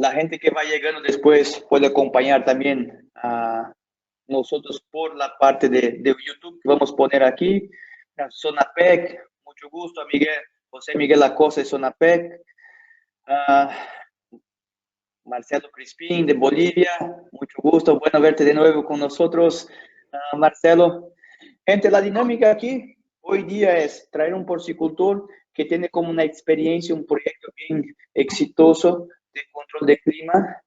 La gente que va llegando después puede acompañar también a nosotros por la parte de YouTube que vamos a poner aquí. Sonapec, mucho gusto, Miguel, José Miguel Acosta de Sonapec. Ah, Marcelo Crispín de Bolivia, mucho gusto, bueno verte de nuevo con nosotros, Marcelo. Gente, la dinámica aquí hoy día es traer un porcicultor que tiene como una experiencia, un proyecto bien exitoso de control de clima.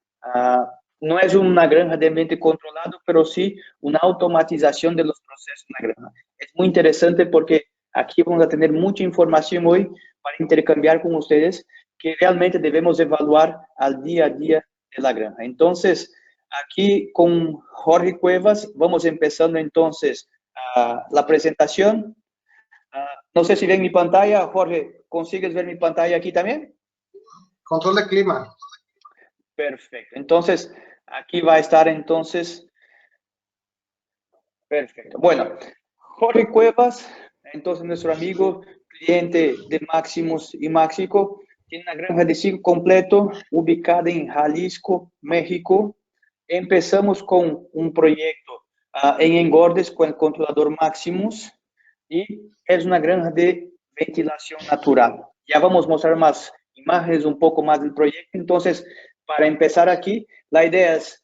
No es una granja de ambiente controlado, pero sí una automatización de los procesos en la granja. Es muy interesante porque aquí vamos a tener mucha información hoy para intercambiar con ustedes que realmente debemos evaluar al día a día de la granja. Entonces, aquí con Jorge Cuevas, vamos empezando entonces la presentación. No sé si ven mi pantalla. Jorge, ¿consigues ver mi pantalla aquí también? Control de clima. Perfecto. Entonces, aquí va a estar entonces. Perfecto. Bueno, Jorge Cuevas, entonces nuestro amigo, cliente de Máximos y Máxico, tiene una granja de ciclo completo ubicada en Jalisco, México. Empezamos con un proyecto en engordes con el controlador Maximus y es una granja de ventilación natural. Ya vamos a mostrar más imágenes, un poco más del proyecto. Entonces, para empezar aquí, la idea es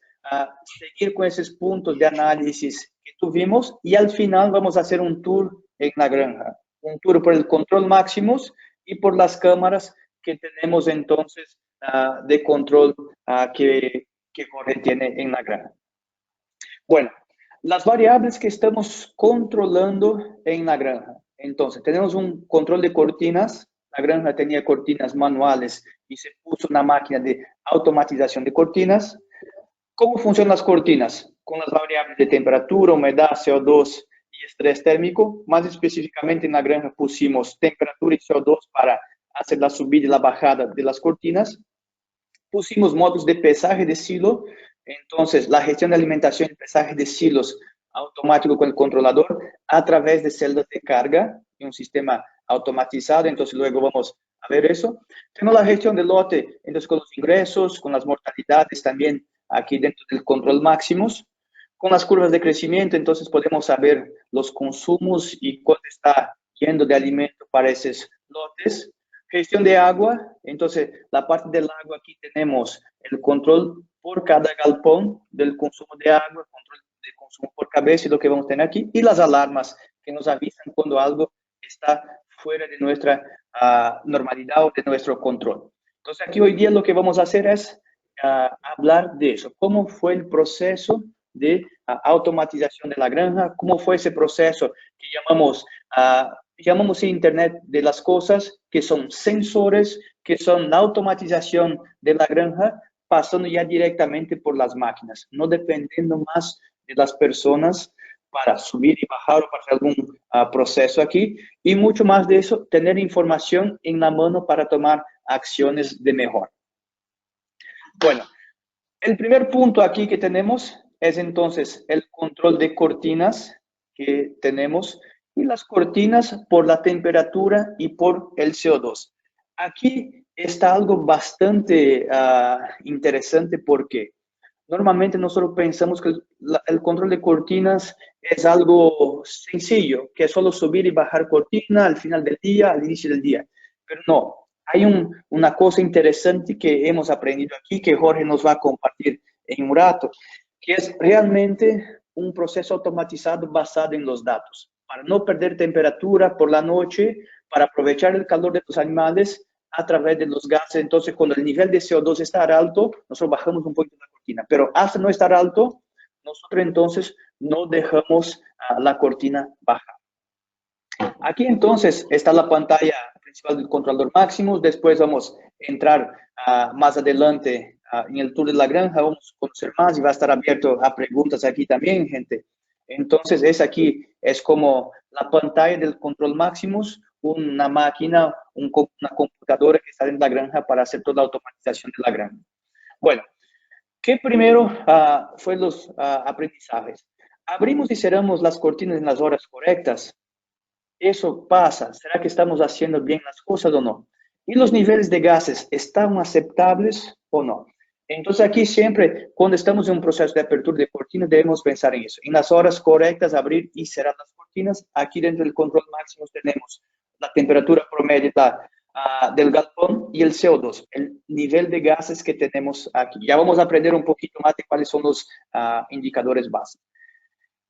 seguir con esos puntos de análisis que tuvimos y al final vamos a hacer un tour en la granja. Un tour por el control Maximus y por las cámaras que tenemos entonces de control que Jorge tiene en la granja. Bueno, las variables que estamos controlando en la granja. Entonces, tenemos un control de cortinas. La granja tenía cortinas manuales y se puso una máquina de automatización de cortinas. ¿Cómo funcionan las cortinas? Con las variables de temperatura, humedad, CO2 y estrés térmico. Más específicamente en la granja pusimos temperatura y CO2 para hacer la subida y la bajada de las cortinas. Pusimos modos de pesaje de silo, entonces la gestión de alimentación y pesaje de silos automático con el controlador a través de celdas de carga y un sistema automatizado, entonces luego vamos a ver eso. Tenemos la gestión del lote, entonces con los ingresos, con las mortalidades también aquí dentro del control máximos. Con las curvas de crecimiento, entonces podemos saber los consumos y cuánto está yendo de alimento para esos lotes. Gestión de agua, entonces la parte del agua aquí tenemos el control por cada galpón del consumo de agua, control de consumo por cabeza y lo que vamos a tener aquí, y las alarmas que nos avisan cuando algo está fuera de nuestra normalidad o de nuestro control. Entonces aquí hoy día lo que vamos a hacer es hablar de eso, cómo fue el proceso de automatización de la granja, cómo fue ese proceso que llamamos Internet de las cosas, que son sensores, que son la automatización de la granja, pasando ya directamente por las máquinas, no dependiendo más de las personas para subir y bajar o para hacer algún proceso aquí, y mucho más de eso, tener información en la mano para tomar acciones de mejora. Bueno, el primer punto aquí que tenemos es entonces el control de cortinas que tenemos y las cortinas por la temperatura y por el CO2. Aquí está algo bastante interesante porque normalmente nosotros pensamos que el control de cortinas es algo sencillo, que es solo subir y bajar cortina al final del día, al inicio del día. Pero no, hay una cosa interesante que hemos aprendido aquí, que Jorge nos va a compartir en un rato, que es realmente un proceso automatizado basado en los datos, para no perder temperatura por la noche, para aprovechar el calor de los animales a través de los gases. Entonces, cuando el nivel de CO2 está alto, nosotros bajamos un poquito la cortina, pero hasta no estar alto, nosotros entonces no dejamos la cortina bajar. Aquí entonces está la pantalla principal del controlador Maximus. Después vamos a entrar más adelante en el tour de la granja, vamos a conocer más y va a estar abierto a preguntas aquí también, gente. Entonces, es como la pantalla del control Maximus, una máquina, una computadora que está en la granja para hacer toda la automatización de la granja. Bueno, ¿qué primero fue los aprendizajes? Abrimos y cerramos las cortinas en las horas correctas. Eso pasa. ¿Será que estamos haciendo bien las cosas o no? ¿Y los niveles de gases están aceptables o no? Entonces aquí siempre, cuando estamos en un proceso de apertura de cortina, debemos pensar en eso. En las horas correctas, abrir y cerrar las cortinas. Aquí dentro del control máximo tenemos la temperatura promedio del galpón y el CO2, el nivel de gases que tenemos aquí. Ya vamos a aprender un poquito más de cuáles son los indicadores básicos.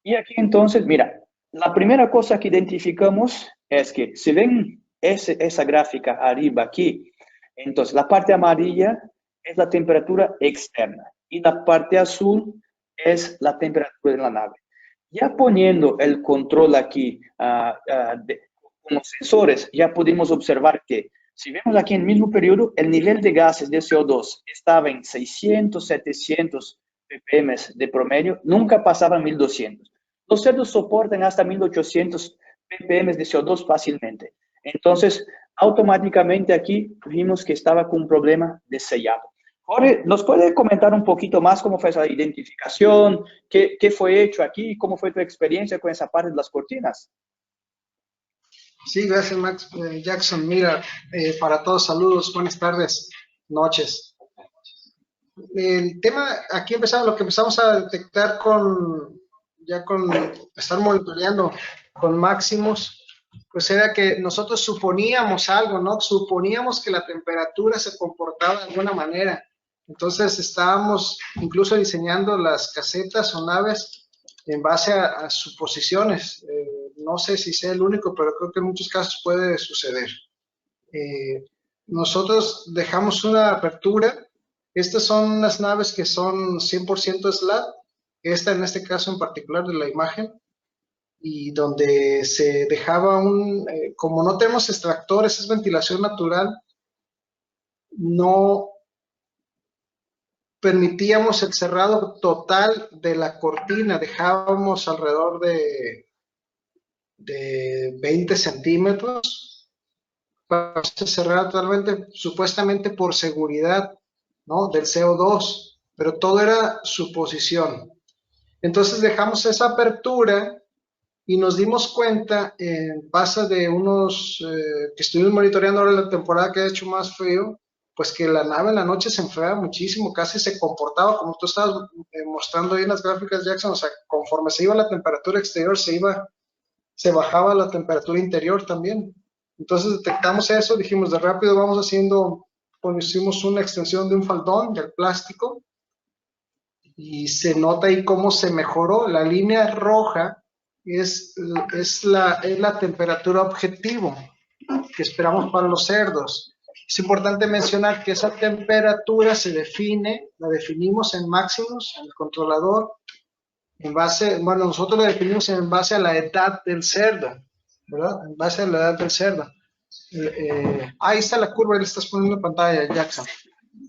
Y aquí entonces, mira, la primera cosa que identificamos es que si ven esa gráfica arriba aquí, entonces la parte amarilla es la temperatura externa y la parte azul es la temperatura de la nave. Ya poniendo el control aquí con los sensores, ya pudimos observar que si vemos aquí en el mismo periodo, el nivel de gases de CO2 estaba en 600, 700 ppm de promedio, nunca pasaban 1200. Los cerdos soportan hasta 1800 ppm de CO2 fácilmente. Entonces, automáticamente aquí vimos que estaba con un problema de sellado. Jorge, ¿nos puede comentar un poquito más cómo fue esa identificación? ¿Qué fue hecho aquí? ¿Cómo fue tu experiencia con esa parte de las cortinas? Sí, gracias, Max. Jackson, mira, para todos, saludos, buenas tardes, noches. El tema, aquí empezamos, lo que empezamos a detectar ya con estar monitoreando con Maximus, pues era que nosotros suponíamos algo, ¿no? Suponíamos que la temperatura se comportaba de alguna manera. Entonces estábamos incluso diseñando las casetas o naves en base a suposiciones. No sé si sea el único, pero creo que en muchos casos puede suceder. Nosotros dejamos una apertura. Estas son unas naves que son 100% slab. Esta en este caso en particular de la imagen. Y donde se dejaba como no tenemos extractores, es ventilación natural, no permitíamos el cerrado total de la cortina, dejábamos alrededor de 20 centímetros para cerrar totalmente, supuestamente por seguridad, ¿no? Del CO2, pero todo era suposición. Entonces dejamos esa apertura y nos dimos cuenta en base de que estuvimos monitoreando ahora la temporada que ha hecho más frío, pues que la nave en la noche se enfriaba muchísimo, casi se comportaba como tú estabas mostrando ahí en las gráficas, Jackson, o sea, conforme se iba la temperatura exterior, se bajaba la temperatura interior también. Entonces detectamos eso, dijimos de rápido vamos hicimos una extensión de un faldón del plástico y se nota ahí cómo se mejoró. La línea roja es la temperatura objetivo que esperamos para los cerdos. Es importante mencionar que esa temperatura la definimos en máximos, en el controlador, nosotros la definimos en base a la edad del cerdo, ¿verdad? En base a la edad del cerdo. Ahí está la curva, le estás poniendo en pantalla, Jackson.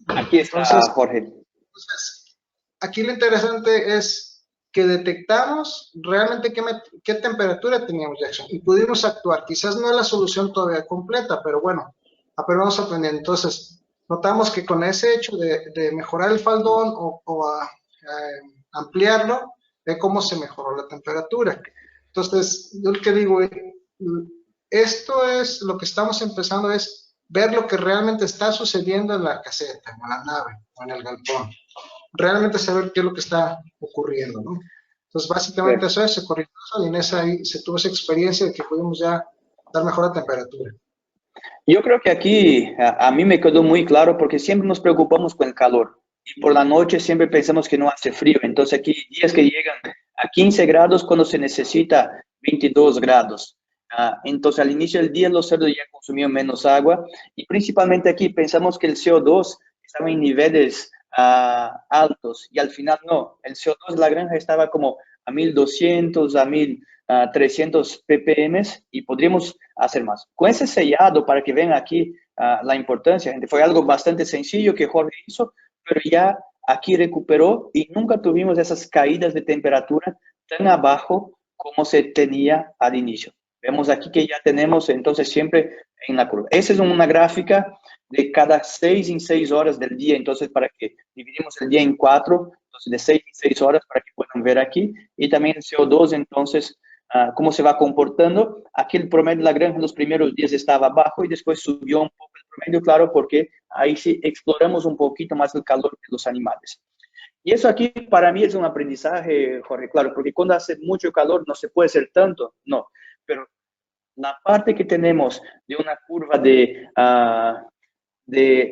Aquí está, Entonces, Jorge. Aquí lo interesante es que detectamos realmente qué temperatura teníamos, Jackson, y pudimos actuar. Quizás no es la solución todavía completa, pero bueno, apenas vamos aprendiendo. Entonces, notamos que con ese hecho de mejorar el faldón o ampliarlo, ve cómo se mejoró la temperatura. Entonces, yo lo que digo, esto es lo que estamos empezando, es ver lo que realmente está sucediendo en la caseta, en la nave o en el galpón. Realmente saber qué es lo que está ocurriendo, ¿no? Entonces, básicamente eso es, se corrigió y en esa ahí se tuvo esa experiencia de que pudimos ya dar mejor la temperatura. Yo creo que aquí a mí me quedó muy claro porque siempre nos preocupamos con el calor y por la noche siempre pensamos que no hace frío. Entonces aquí días que llegan a 15 grados cuando se necesita 22 grados. Entonces al inicio del día los cerdos ya consumían menos agua y principalmente aquí pensamos que el CO2 estaba en niveles altos y al final no, el CO2 de la granja estaba como a 1200, a 1300 ppm y podríamos hacer más. Con ese sellado, para que vean aquí la importancia, gente, fue algo bastante sencillo que Jorge hizo, pero ya aquí recuperó y nunca tuvimos esas caídas de temperatura tan abajo como se tenía al inicio. Vemos aquí que ya tenemos entonces siempre en la curva. Esa es una gráfica de cada 6 en 6 horas del día, entonces para que dividimos el día en 4, entonces de 6 en 6 horas para que puedan ver aquí, y también el CO2 entonces cómo se va comportando. Aquí el promedio de la granja en los primeros días estaba bajo y después subió un poco el promedio, claro, porque ahí sí exploramos un poquito más el calor de los animales. Y eso aquí para mí es un aprendizaje, Jorge, claro, porque cuando hace mucho calor no se puede hacer tanto, no, pero la parte que tenemos de una curva de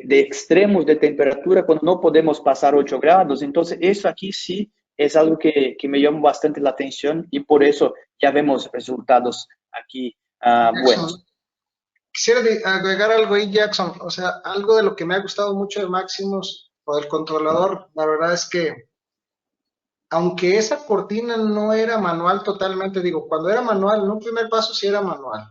extremos de temperatura cuando no podemos pasar 8 grados. Entonces, eso aquí sí es algo que me llama bastante la atención y por eso ya vemos resultados aquí Jackson, buenos. quisiera agregar algo ahí, Jackson. O sea, algo de lo que me ha gustado mucho de Maximus o del controlador, la verdad es que, aunque esa cortina no era manual totalmente, digo, cuando era manual, en un primer paso sí era manual.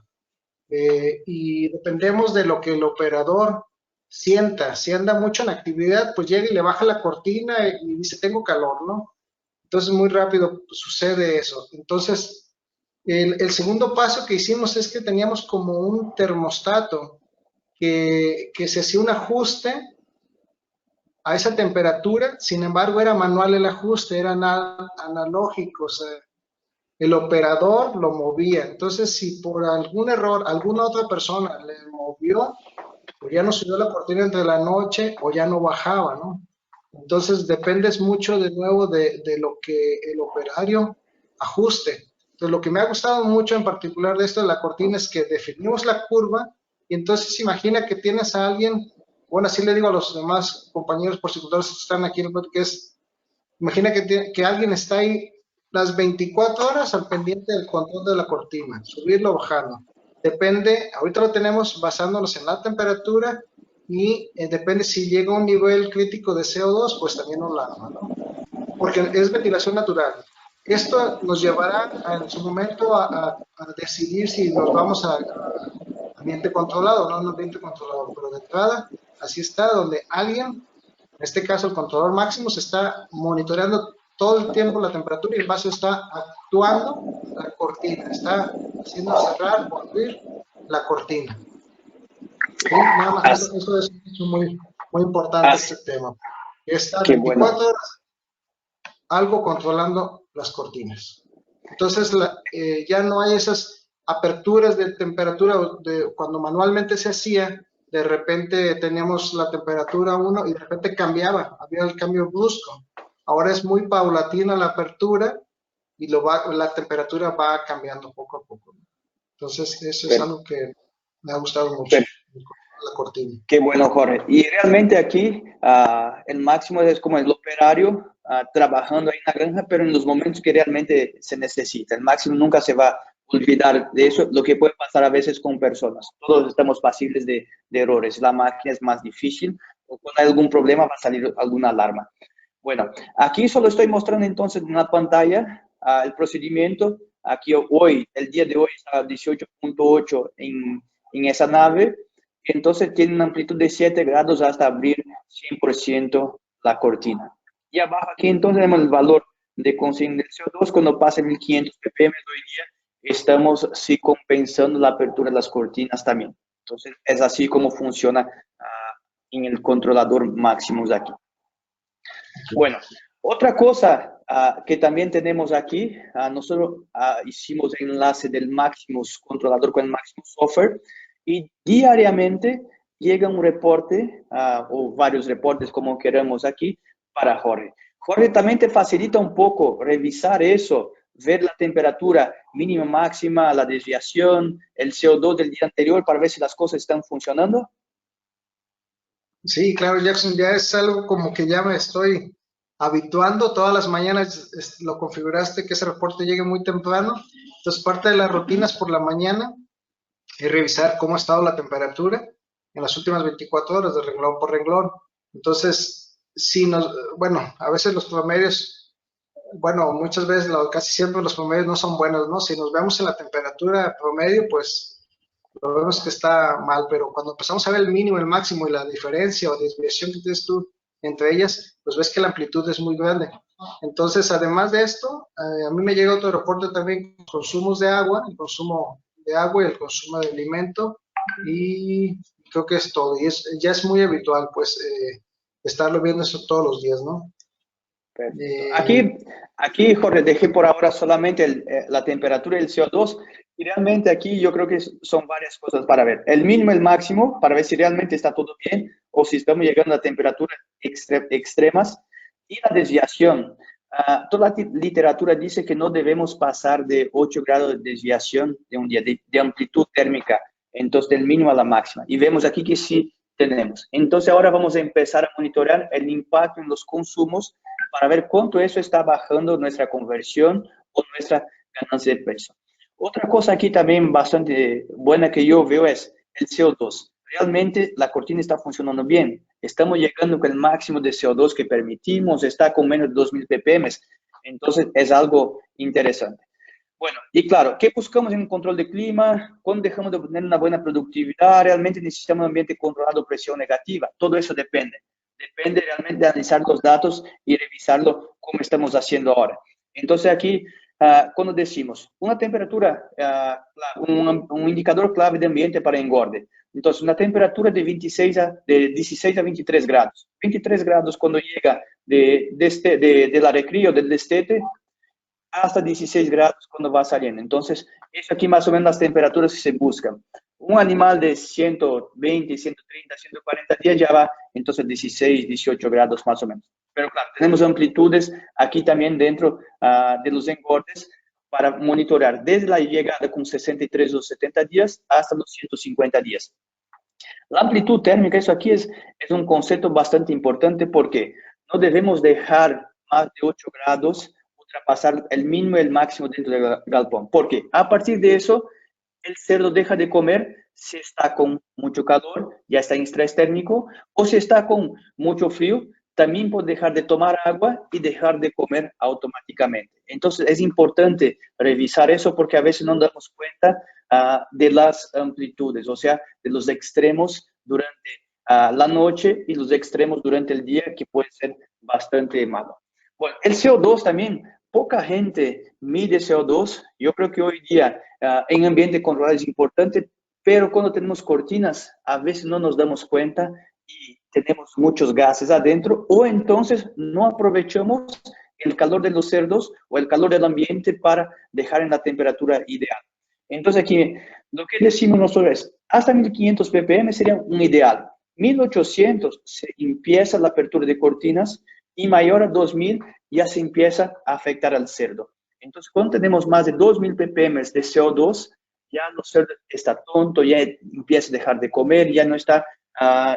Y dependemos de lo que el operador sienta. Si anda mucho en actividad, pues llega y le baja la cortina y dice, tengo calor, ¿no? Entonces muy rápido sucede eso. Entonces, el segundo paso que hicimos es que teníamos como un termostato que se hacía un ajuste a esa temperatura, sin embargo era manual el ajuste, era analógico, o sea, el operador lo movía. Entonces, si por algún error alguna otra persona le movió, o ya no subió la cortina entre la noche o ya no bajaba, ¿no? Entonces, dependes mucho de nuevo de lo que el operario ajuste. Entonces, lo que me ha gustado mucho en particular de esto de la cortina es que definimos la curva y entonces imagina que tienes a alguien, bueno, así le digo a los demás compañeros porcicultores que están aquí en el podcast, imagina que alguien está ahí las 24 horas al pendiente del control de la cortina, subirlo o bajarlo. Depende, ahorita lo tenemos basándonos en la temperatura y depende si llega a un nivel crítico de CO2, pues también nos alarma, ¿no? Porque es ventilación natural. Esto nos llevará en su momento a decidir si nos vamos a ambiente controlado o no un ambiente controlado, pero de entrada, así está, donde alguien, en este caso el controlador máximo, se está monitoreando todo el tiempo la temperatura y en base está actuando la cortina, está haciendo cerrar o abrir la cortina. ¿Sí? Nada más As, eso es muy, muy importante as, este tema. Está qué bueno. 24 horas algo controlando las cortinas. Entonces ya no hay esas aperturas de temperatura cuando manualmente se hacía, de repente teníamos la temperatura 1 y de repente cambiaba, había el cambio brusco. Ahora es muy paulatina la apertura y la temperatura va cambiando poco a poco. Entonces eso es Per, algo que me ha gustado mucho, per, la cortina. Qué bueno, Jorge. Y realmente aquí el máximo es como el operario trabajando ahí en la granja, pero en los momentos que realmente se necesita. El máximo nunca se va a olvidar de eso, lo que puede pasar a veces con personas. Todos estamos pasibles de errores. La máquina es más difícil o cuando hay algún problema va a salir alguna alarma. Bueno, aquí solo estoy mostrando entonces en la pantalla el procedimiento. Aquí hoy, el día de hoy está 18.8 en esa nave. Entonces tiene una amplitud de 7 grados hasta abrir 100% la cortina. Y abajo aquí entonces tenemos el valor de consumo del CO2 cuando pasa 1500 ppm hoy día. Estamos sí compensando la apertura de las cortinas también. Entonces es así como funciona en el controlador Maximus aquí. Bueno, otra cosa que también tenemos aquí, nosotros hicimos el enlace del Maximus controlador con el Maximus Software y diariamente llega un reporte o varios reportes como queremos aquí para Jorge. Jorge también te facilita un poco revisar eso, ver la temperatura mínima, máxima, la desviación, el CO2 del día anterior para ver si las cosas están funcionando. Sí, claro, Jackson, ya es algo como que ya me estoy habituando. Todas las mañanas lo configuraste que ese reporte llegue muy temprano. Entonces, parte de las rutinas por la mañana es revisar cómo ha estado la temperatura en las últimas 24 horas de renglón por renglón. Entonces, bueno, a veces los promedios, bueno, muchas veces, casi siempre los promedios no son buenos, ¿no? Si nos vemos en la temperatura promedio, pues lo vemos que está mal, pero cuando empezamos a ver el mínimo, el máximo y la diferencia o desviación que tienes tú entre ellas, pues ves que la amplitud es muy grande. Entonces, además de esto, a mí me llega otro reporte también, consumos de agua, el consumo de agua y el consumo de alimento, y creo que es todo. Y ya es muy habitual, pues, estarlo viendo eso todos los días, ¿no? Perfecto. Eh, Aquí, Jorge, dejé por ahora solamente la temperatura y el CO2. Y realmente aquí yo creo que son varias cosas para ver. El mínimo y el máximo, para ver si realmente está todo bien o si estamos llegando a temperaturas extremas. Y la desviación. Toda la literatura dice que no debemos pasar de 8 grados de desviación de un día, de amplitud térmica, entonces del mínimo a la máxima. Y vemos aquí que sí tenemos. Entonces ahora vamos a empezar a monitorear el impacto en los consumos para ver cuánto eso está bajando nuestra conversión o nuestra ganancia de peso. Otra cosa aquí también bastante buena que yo veo es el CO2. Realmente la cortina está funcionando bien. Estamos llegando con el máximo de CO2 que permitimos, está con menos de 2000 ppm. Entonces es algo interesante. Bueno, y claro, ¿qué buscamos en un control de clima? Cuando dejamos de tener una buena productividad, realmente necesitamos un ambiente controlado, presión negativa. Todo eso depende. Depende realmente de analizar los datos y revisarlo como estamos haciendo ahora. Entonces aquí, cuando decimos una temperatura, un indicador clave de ambiente para engorde. Entonces, una temperatura de 16 a 23 grados. 23 grados cuando llega de la recreo, del destete, hasta 16 grados cuando va saliendo. Entonces, es aquí más o menos las temperaturas que se buscan. Un animal de 120, 130, 140 días ya va, entonces 16, 18 grados más o menos. Pero claro, tenemos amplitudes aquí también dentro de los engordes para monitorear desde la llegada con 63 o 70 días hasta los 150 días. La amplitud térmica, eso aquí es un concepto bastante importante porque no debemos dejar más de 8 grados ultrapasar el mínimo y el máximo dentro del galpón. Porque a partir de eso, el cerdo deja de comer si está con mucho calor, ya está en estrés térmico, o si está con mucho frío, también puede dejar de tomar agua y dejar de comer automáticamente. Entonces es importante revisar eso porque a veces no nos damos cuenta de las amplitudes, o sea, de los extremos durante la noche y los extremos durante el día, que puede ser bastante malo. Bueno, el CO2 también, poca gente mide CO2. Yo creo que hoy día en ambiente controlado es importante, pero cuando tenemos cortinas, a veces no nos damos cuenta y tenemos muchos gases adentro, o entonces no aprovechamos el calor de los cerdos o el calor del ambiente para dejar en la temperatura ideal. Entonces aquí lo que decimos nosotros es, hasta 1500 ppm sería un ideal. 1800 se empieza la apertura de cortinas y mayor a 2000 ya se empieza a afectar al cerdo. Entonces, cuando tenemos más de 2000 ppm de CO2, ya el cerdo está tonto, ya empieza a dejar de comer, ya no está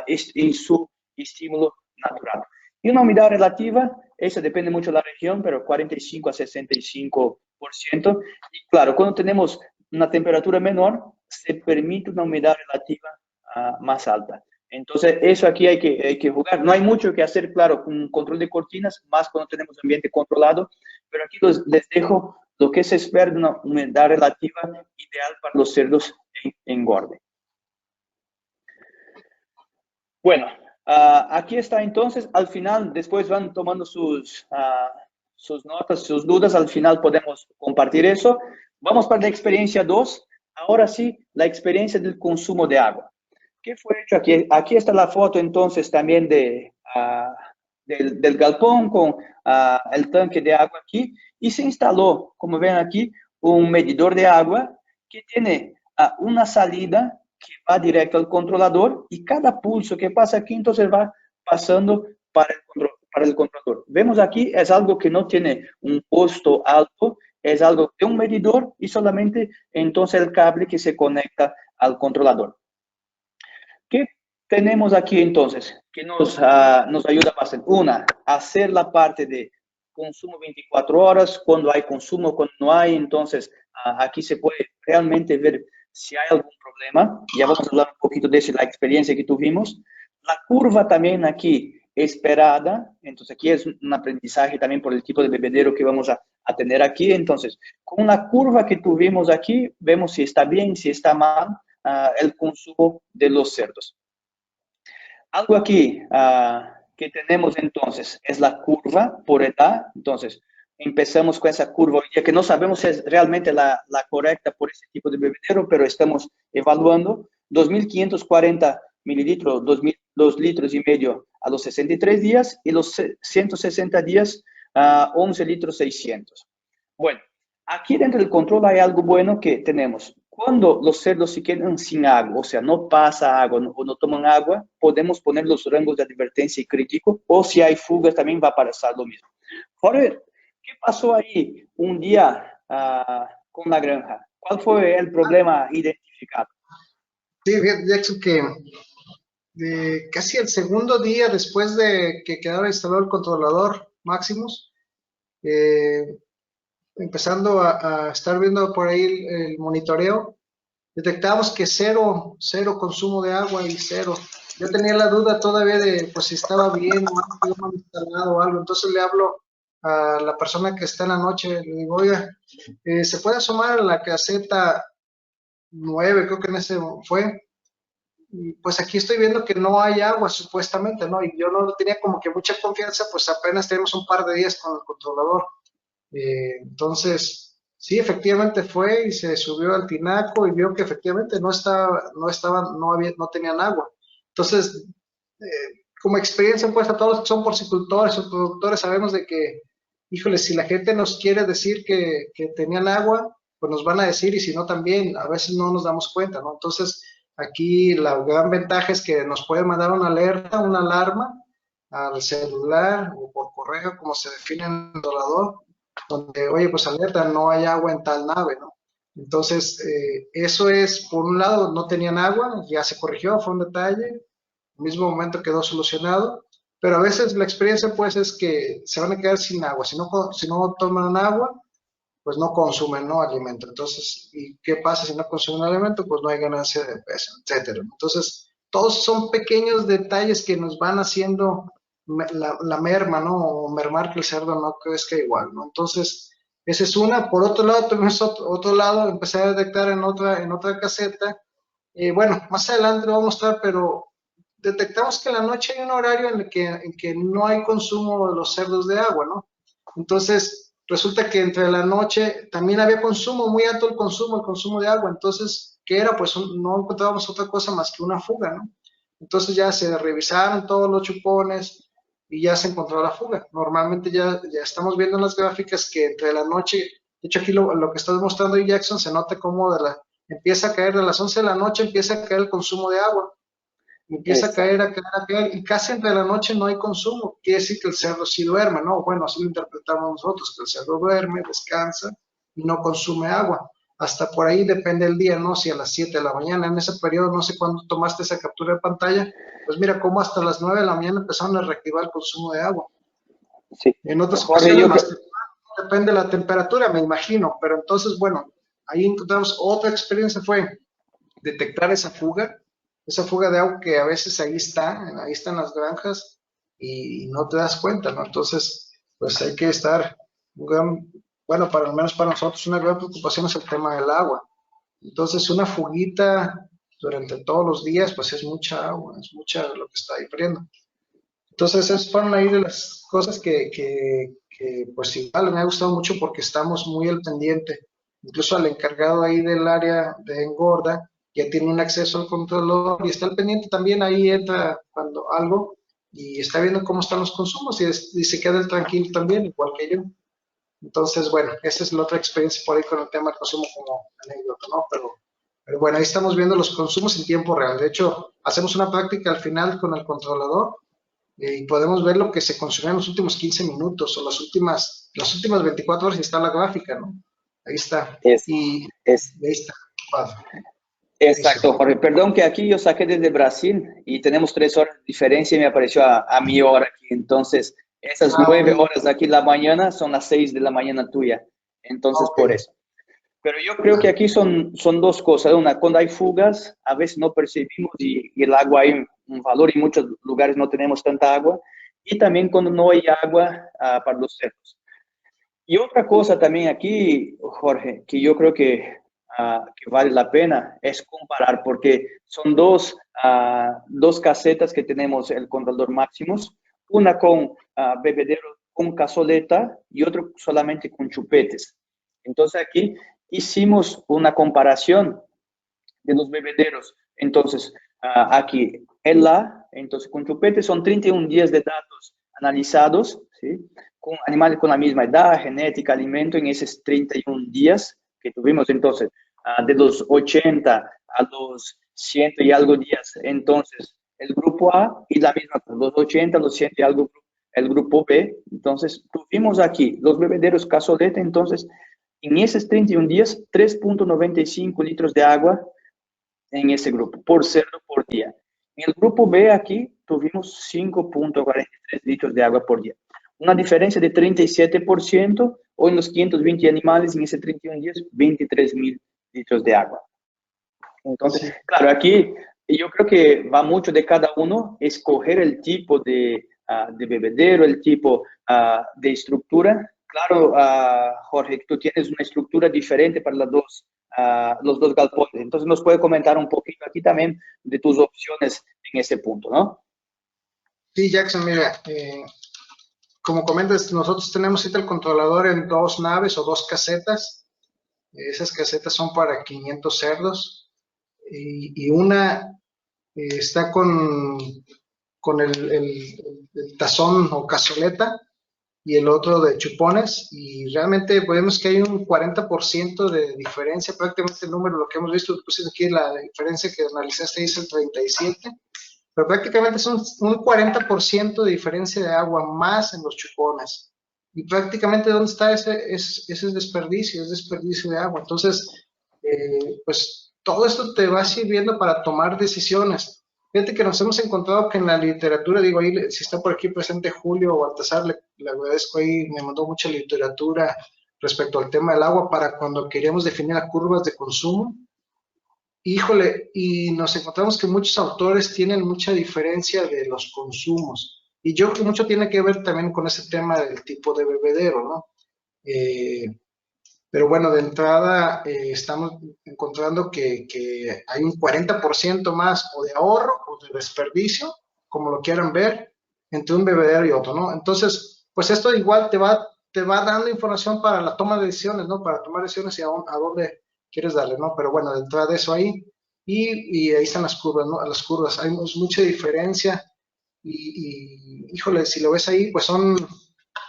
en su estímulo natural. Y una humedad relativa, esa depende mucho de la región, pero 45 a 65%. Y claro, cuando tenemos una temperatura menor, se permite una humedad relativa más alta. Entonces, eso aquí hay que jugar. No hay mucho que hacer, claro, con un control de cortinas, más cuando tenemos ambiente controlado, pero aquí les dejo lo que se espera de una humedad relativa ideal para los cerdos en engorde. Bueno, aquí está entonces, al final, después van tomando sus notas, sus dudas, al final podemos compartir eso. Vamos para la experiencia 2. Ahora sí, la experiencia del consumo de agua. ¿Qué fue hecho aquí? Aquí está la foto entonces también del galpón con el tanque de agua aquí y se instaló, como ven aquí, un medidor de agua que tiene una salida que va directo al controlador y cada pulso que pasa aquí entonces va pasando para el controlador. Vemos aquí, es algo que no tiene un costo alto, es algo de un medidor y solamente entonces el cable que se conecta al controlador. ¿Qué tenemos aquí entonces? Que nos ayuda bastante. Una, hacer la parte de consumo 24 horas, cuando hay consumo, cuando no hay. Entonces, aquí se puede realmente ver si hay algún problema. Ya vamos a hablar un poquito de eso, la experiencia que tuvimos. La curva también aquí esperada. Entonces, aquí es un aprendizaje también por el tipo de bebedero que vamos a tener aquí. Entonces, con la curva que tuvimos aquí, vemos si está bien, si está mal el consumo de los cerdos. Algo aquí que tenemos entonces es la curva por edad. Entonces, empezamos con esa curva hoy día que no sabemos si es realmente la correcta por ese tipo de bebedero, pero estamos evaluando 2.540 mililitros, 2 litros y medio a los 63 días y los 160 días 11 litros 600. Bueno, aquí dentro del control hay algo bueno que tenemos. Cuando los cerdos se quedan sin agua, o sea, no pasa agua o no toman agua, podemos poner los rangos de advertencia y crítico, o si hay fugas también va a pasar lo mismo. Jorge, ¿qué pasó ahí un día con la granja? ¿Cuál fue el problema identificado? Sí, fíjate, Jackson, que casi el segundo día después de que quedara instalado el controlador Maximus, eh, empezando a estar viendo por ahí el monitoreo, detectamos que cero consumo de agua y cero. Yo tenía la duda todavía de pues si estaba bien o algo mal instalado o algo. Entonces le hablo a la persona que está en la noche, le digo, oiga, ¿se puede asomar a la caseta 9? Creo que en ese fue. Y pues aquí estoy viendo que no hay agua supuestamente, ¿no? Y yo no tenía como que mucha confianza, pues apenas tenemos un par de días con el controlador. Entonces, sí, efectivamente fue y se subió al tinaco y vio que efectivamente no tenían agua. Entonces, como experiencia, pues a todos los que son porcicultores o productores sabemos de que, híjole, si la gente nos quiere decir que tenían agua, pues nos van a decir y si no también, a veces no nos damos cuenta, ¿no? Entonces, aquí la gran ventaja es que nos pueden mandar una alerta, una alarma al celular o por correo, como se define en el controlador, donde, oye, pues alerta, no hay agua en tal nave, ¿no? Entonces, eso es, por un lado, no tenían agua, ya se corrigió, fue un detalle, el mismo momento quedó solucionado, pero a veces la experiencia, pues, es que se van a quedar sin agua, si no toman agua, pues no consumen, ¿no? Alimento. Entonces, ¿y qué pasa si no consumen alimento? Pues no hay ganancia de peso, etcétera. Entonces, todos son pequeños detalles que nos van haciendo la merma, ¿no? O mermar que el cerdo no crezca igual, ¿no? Entonces, esa es una. Por otro lado, tuvimos otro lado, empecé a detectar en otra caseta. Bueno, más adelante lo vamos a mostrar, pero detectamos que en la noche hay un horario en que no hay consumo de los cerdos de agua, ¿no? Entonces, resulta que entre la noche también había consumo, muy alto el consumo de agua. Entonces, ¿qué era? Pues no encontrábamos otra cosa más que una fuga, ¿no? Entonces ya se revisaron todos los chupones y ya se encontró la fuga. Normalmente ya estamos viendo en las gráficas que entre la noche, de hecho aquí lo que está mostrando ahí Jackson, se nota cómo empieza a caer de las 11 de la noche, empieza a caer el consumo de agua. Empieza a caer, Exacto. a caer, a caer, y casi entre la noche no hay consumo. Quiere decir que el cerdo sí duerme, ¿no? Bueno, así lo interpretamos nosotros, que el cerdo duerme, descansa y no consume agua. Hasta por ahí depende el día, ¿no? Si a las 7 de la mañana, en ese periodo, no sé cuándo tomaste esa captura de pantalla, pues mira cómo hasta las 9 de la mañana empezaron a reactivar el consumo de agua. Sí. En otras Jorge, ocasiones yo más creo, temprano, depende de la temperatura, me imagino, pero entonces, bueno, ahí encontramos otra experiencia, fue detectar esa fuga de agua que a veces ahí están las granjas y no te das cuenta, ¿no? Entonces, pues hay que estar, bueno, para al menos para nosotros, una gran preocupación es el tema del agua. Entonces, una fuguita durante todos los días, pues es mucha agua, es mucha lo que está ahí perdiendo. Entonces, esas fueron ahí de las cosas que, pues igual me ha gustado mucho porque estamos muy al pendiente. Incluso al encargado ahí del área de engorda ya tiene un acceso al controlador y está al pendiente también, ahí entra cuando algo y está viendo cómo están los consumos y se queda él tranquilo también, igual que yo. Entonces, bueno, esa es la otra experiencia por ahí con el tema del consumo como anécdota, ¿no? Pero bueno, ahí estamos viendo los consumos en tiempo real. De hecho, hacemos una práctica al final con el controlador y podemos ver lo que se consumió en los últimos 15 minutos o las últimas 24 horas y está la gráfica, ¿no? Ahí está. es, Y es ahí está. Padre. Eso. exacto, Jorge. Perdón que aquí yo saqué desde Brasil y tenemos 3 horas de diferencia y me apareció a mi hora aquí. Entonces, esas Ah, ok. 9 horas de aquí en la mañana son las 6 de la mañana tuya. Entonces, Ok. por eso. Pero yo creo que Ah, aquí son dos cosas. Una, cuando hay fugas, a veces no percibimos y el agua hay un valor y en muchos lugares no tenemos tanta agua. Y también cuando no hay agua para los cerdos. Y otra cosa también aquí, Jorge, que yo creo que vale la pena es comparar, porque son dos casetas que tenemos el controlador Maximus, una con bebedero con cazoleta y otro solamente con chupetes. Entonces aquí hicimos una comparación de los bebederos. Entonces, entonces con chupetes son 31 días de datos analizados, ¿sí? con animales con la misma edad, genética, alimento en esos 31 días que tuvimos. Entonces, de los 80 a los 100 y algo días, entonces el grupo A y la misma, los 80, los 100 y algo, el grupo B. Entonces, tuvimos aquí los bebederos cazoleta, entonces, en esos 31 días, 3,95 litros de agua en ese grupo, por cerdo por día. En el grupo B aquí tuvimos 5,43 litros de agua por día. Una diferencia de 37%, o en los 520 animales, en ese 31 días, 23,000 litros de agua. Entonces, Sí. claro, aquí yo creo que va mucho de cada uno escoger el tipo de bebedero, el tipo de estructura. Claro, Jorge, tú tienes una estructura diferente para los dos galpones. Entonces, nos puede comentar un poquito aquí también de tus opciones en ese punto, ¿no? Sí, Jackson, mira, como comentas, nosotros tenemos ahorita el controlador en 2 naves o 2 casetas. Esas casetas son para 500 cerdos y una está con el tazón o cazoleta y el otro de chupones, y realmente vemos que hay un 40% de diferencia, prácticamente el número, lo que hemos visto, pues aquí la diferencia que analizaste dice el 37, pero prácticamente es un 40% de diferencia de agua más en los chupones. Y prácticamente ¿dónde está ese desperdicio? Es desperdicio de agua. Entonces, pues todo esto te va sirviendo para tomar decisiones. Fíjate que nos hemos encontrado que en la literatura, digo ahí, si está por aquí presente Julio Baltasar, le agradezco ahí, me mandó mucha literatura respecto al tema del agua para cuando queríamos definir las curvas de consumo. Híjole, y nos encontramos que muchos autores tienen mucha diferencia de los consumos. Y yo creo que mucho tiene que ver también con ese tema del tipo de bebedero, ¿no? Eh, pero bueno, de entrada estamos encontrando que hay un 40% más o de ahorro o de desperdicio, como lo quieran ver, entre un bebedero y otro, ¿no? Entonces, pues esto igual te va dando información para la toma de decisiones, ¿no? Para tomar decisiones y a dónde quieres darle, ¿no? Pero bueno, de entrada de eso ahí, y ahí están las curvas, ¿no? Las curvas, hay mucha diferencia híjole, si lo ves ahí, pues son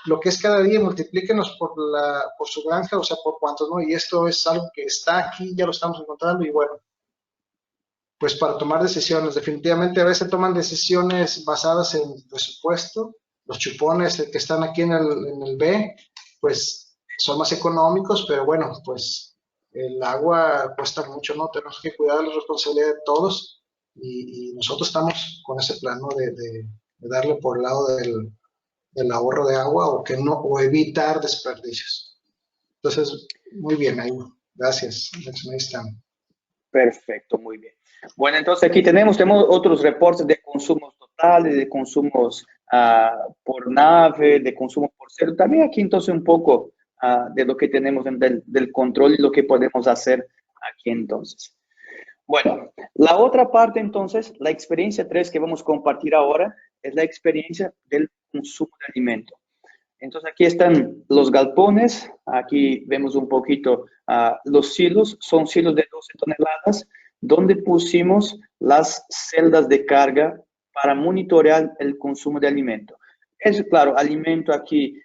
lo que es cada día, multiplíquenos por su granja, o sea, por cuántos, ¿no? Y esto es algo que está aquí, ya lo estamos encontrando, y bueno, pues para tomar decisiones, definitivamente a veces toman decisiones basadas en presupuesto, los chupones que están aquí en el B, pues son más económicos, pero bueno, pues el agua cuesta mucho, ¿no? Tenemos que cuidar la responsabilidad de todos, y nosotros estamos con ese plan, ¿no? De darle por el lado del ahorro de agua o que no, o evitar desperdicios. Entonces, muy bien, ahí, gracias. Ahí están. Perfecto, muy bien. Bueno, entonces aquí tenemos otros reportes de consumos totales, de consumos por nave, de consumos por cerdo. También aquí entonces un poco de lo que tenemos del control y lo que podemos hacer aquí entonces. Bueno, la otra parte entonces, la experiencia 3 que vamos a compartir ahora, es la experiencia del consumo de alimento. Entonces aquí están los galpones, aquí vemos un poquito los silos, son silos de 12 toneladas, donde pusimos las celdas de carga para monitorear el consumo de alimento. Es claro, alimento aquí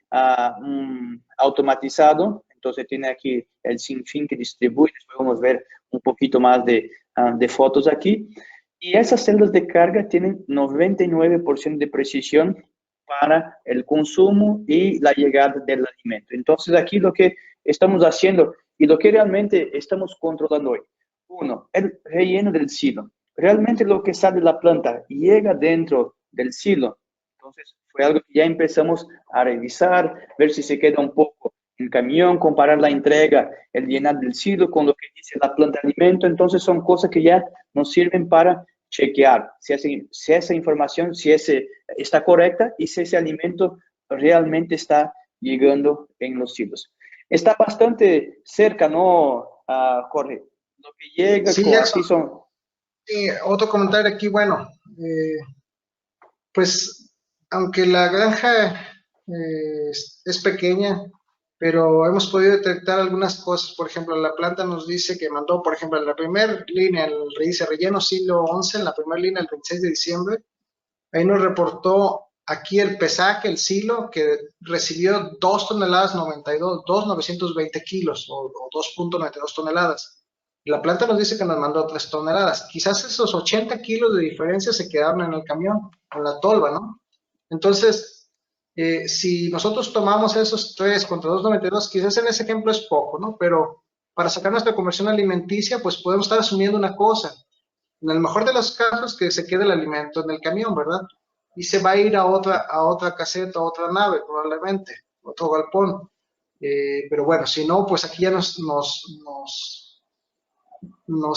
automatizado, entonces tiene aquí el sinfín que distribuye, después vamos a ver un poquito más de fotos aquí. Y esas celdas de carga tienen 99% de precisión para el consumo y la llegada del alimento. Entonces, aquí lo que estamos haciendo y lo que realmente estamos controlando hoy, uno, el relleno del silo. Realmente lo que sale de la planta llega dentro del silo. Entonces, fue algo que ya empezamos a revisar, ver si se queda un poco en el camión, comparar la entrega, el llenar del silo con lo que dice la planta de alimento. Entonces, son cosas que ya nos sirven para chequear si esa información, si ese está correcta y si ese alimento realmente está llegando en los silos. Está bastante cerca, ¿no, Jorge? Lo que llega, Sí, Jackson, aquí son... otro comentario aquí, bueno, pues aunque la granja es pequeña, pero hemos podido detectar algunas cosas. Por ejemplo, la planta nos dice que mandó, por ejemplo, en la primera línea, dice relleno silo 11, en la primera línea el 26 de diciembre, ahí nos reportó aquí el pesaje, el silo, que recibió 2 toneladas 92, 2,920 kilos o 2,92 toneladas. La planta nos dice que nos mandó 3 toneladas. Quizás esos 80 kilos de diferencia se quedaron en el camión, en la tolva, ¿no? Entonces, si nosotros tomamos esos 3 contra 2,92, quizás en ese ejemplo es poco, ¿no? Pero para sacar nuestra conversión alimenticia, pues podemos estar asumiendo una cosa. En el mejor de los casos, que se quede el alimento en el camión, ¿verdad? Y se va a ir a otra caseta, a otra nave, probablemente, otro galpón. Pero bueno, si no, pues aquí ya nos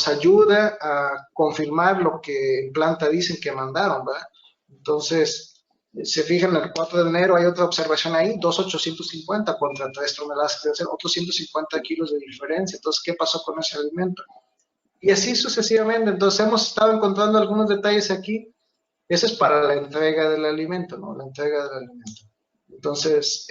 ayuda a confirmar lo que en planta dicen que mandaron, ¿verdad? Entonces, se fijan, el 4 de enero hay otra observación ahí, 2,850 contra 3 toneladas, que debe ser otros 150 kilos de diferencia. Entonces, ¿qué pasó con ese alimento? Y así sucesivamente. Entonces, hemos estado encontrando algunos detalles aquí. Eso es para la entrega del alimento, ¿no? La entrega del alimento. Entonces,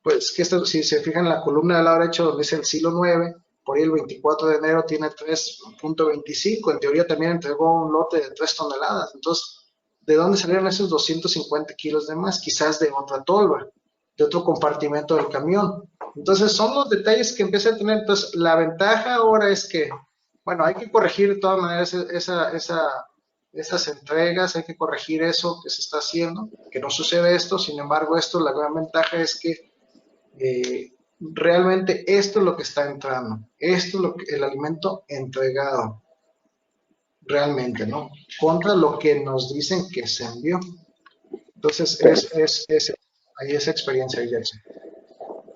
pues, que esto, si se fijan en la columna del lado derecho, donde dice el silo 9, por ahí el 24 de enero tiene 3,25, en teoría también entregó un lote de 3 toneladas. Entonces, ¿de dónde salieron esos 250 kilos de más? Quizás de otra tolva, de otro compartimento del camión. Entonces, son los detalles que empieza a tener. Entonces, la ventaja ahora es que, bueno, hay que corregir de todas maneras esas entregas, hay que corregir eso que se está haciendo, que no sucede esto. Sin embargo, la gran ventaja es que realmente esto es lo que está entrando, esto es el alimento entregado, realmente, ¿no? Contra lo que nos dicen que se envió. Entonces, hay esa experiencia, Jackson.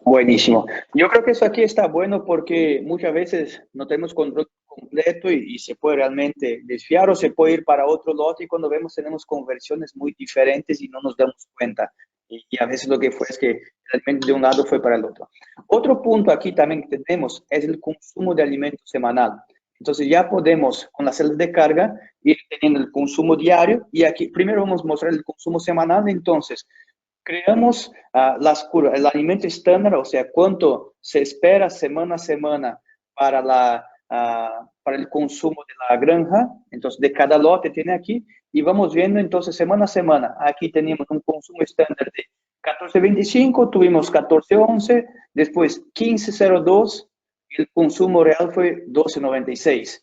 Buenísimo. Yo creo que eso aquí está bueno porque muchas veces no tenemos control completo y se puede realmente desviar o se puede ir para otro lote y cuando vemos tenemos conversiones muy diferentes y no nos damos cuenta. Y a veces lo que fue es que el alimento de un lado fue para el otro. Otro punto aquí también que tenemos es el consumo de alimento semanal. Entonces ya podemos con la celda de carga ir teniendo el consumo diario y aquí primero vamos a mostrar el consumo semanal. Entonces, creamos las curvas, el alimento estándar, o sea, cuánto se espera semana a semana para, para el consumo de la granja, entonces de cada lote tiene aquí, y vamos viendo entonces semana a semana, aquí teníamos un consumo estándar de 14,25, tuvimos 14,11, después 15,02, y el consumo real fue 12,96.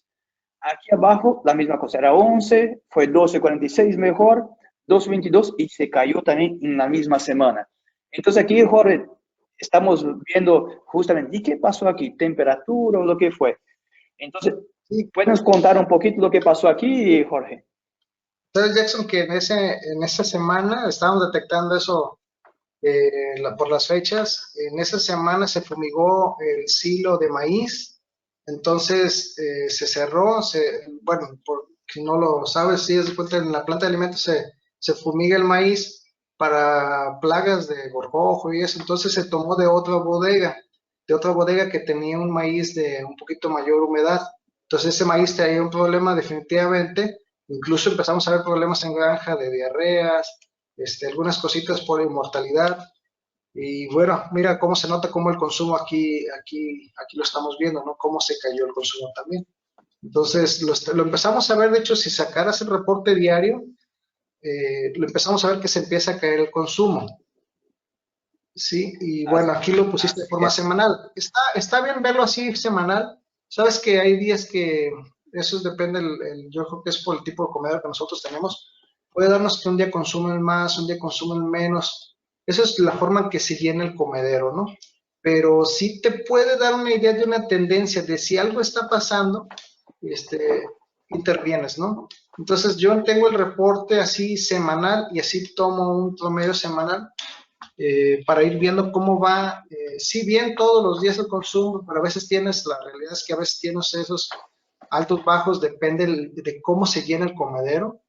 Aquí abajo la misma cosa, era 11, fue 12,46 mejor, 2,22 y se cayó también en la misma semana. Entonces aquí, Jorge, estamos viendo justamente, ¿y qué pasó aquí? ¿Temperatura o lo que fue? Entonces, ¿puedes contar un poquito lo que pasó aquí, Jorge? Sabes, Jackson, que en esa semana estábamos detectando eso por las fechas. En esa semana se fumigó el silo de maíz, entonces se cerró, bueno, si no lo sabes, si es cuenta, en la planta de alimentos se fumiga el maíz para plagas de gorgojo y eso, entonces se tomó de otra bodega que tenía un maíz de un poquito mayor humedad. Entonces ese maíz traía un problema definitivamente. Incluso empezamos a ver problemas en granja de diarreas, algunas cositas por inmortalidad. Y bueno, mira cómo se nota cómo el consumo aquí lo estamos viendo, ¿no? Cómo se cayó el consumo también. Entonces, lo empezamos a ver, de hecho, si sacaras el reporte diario, lo empezamos a ver que se empieza a caer el consumo. Sí, y bueno, aquí lo pusiste de forma semanal. Está bien verlo así semanal. Sabes que hay días que eso depende, yo creo que es por el tipo de comedor que nosotros tenemos. Puede darnos que un día consumen más, un día consumen menos. Esa es la forma en que se llena el comedero, ¿no? Pero sí te puede dar una idea de una tendencia de si algo está pasando, intervienes, ¿no? Entonces yo tengo el reporte así semanal y así tomo un promedio semanal para ir viendo cómo va, si bien todos los días el consumo, pero a veces la realidad es que a veces tienes esos altos, bajos, depende de cómo se llena el comedero,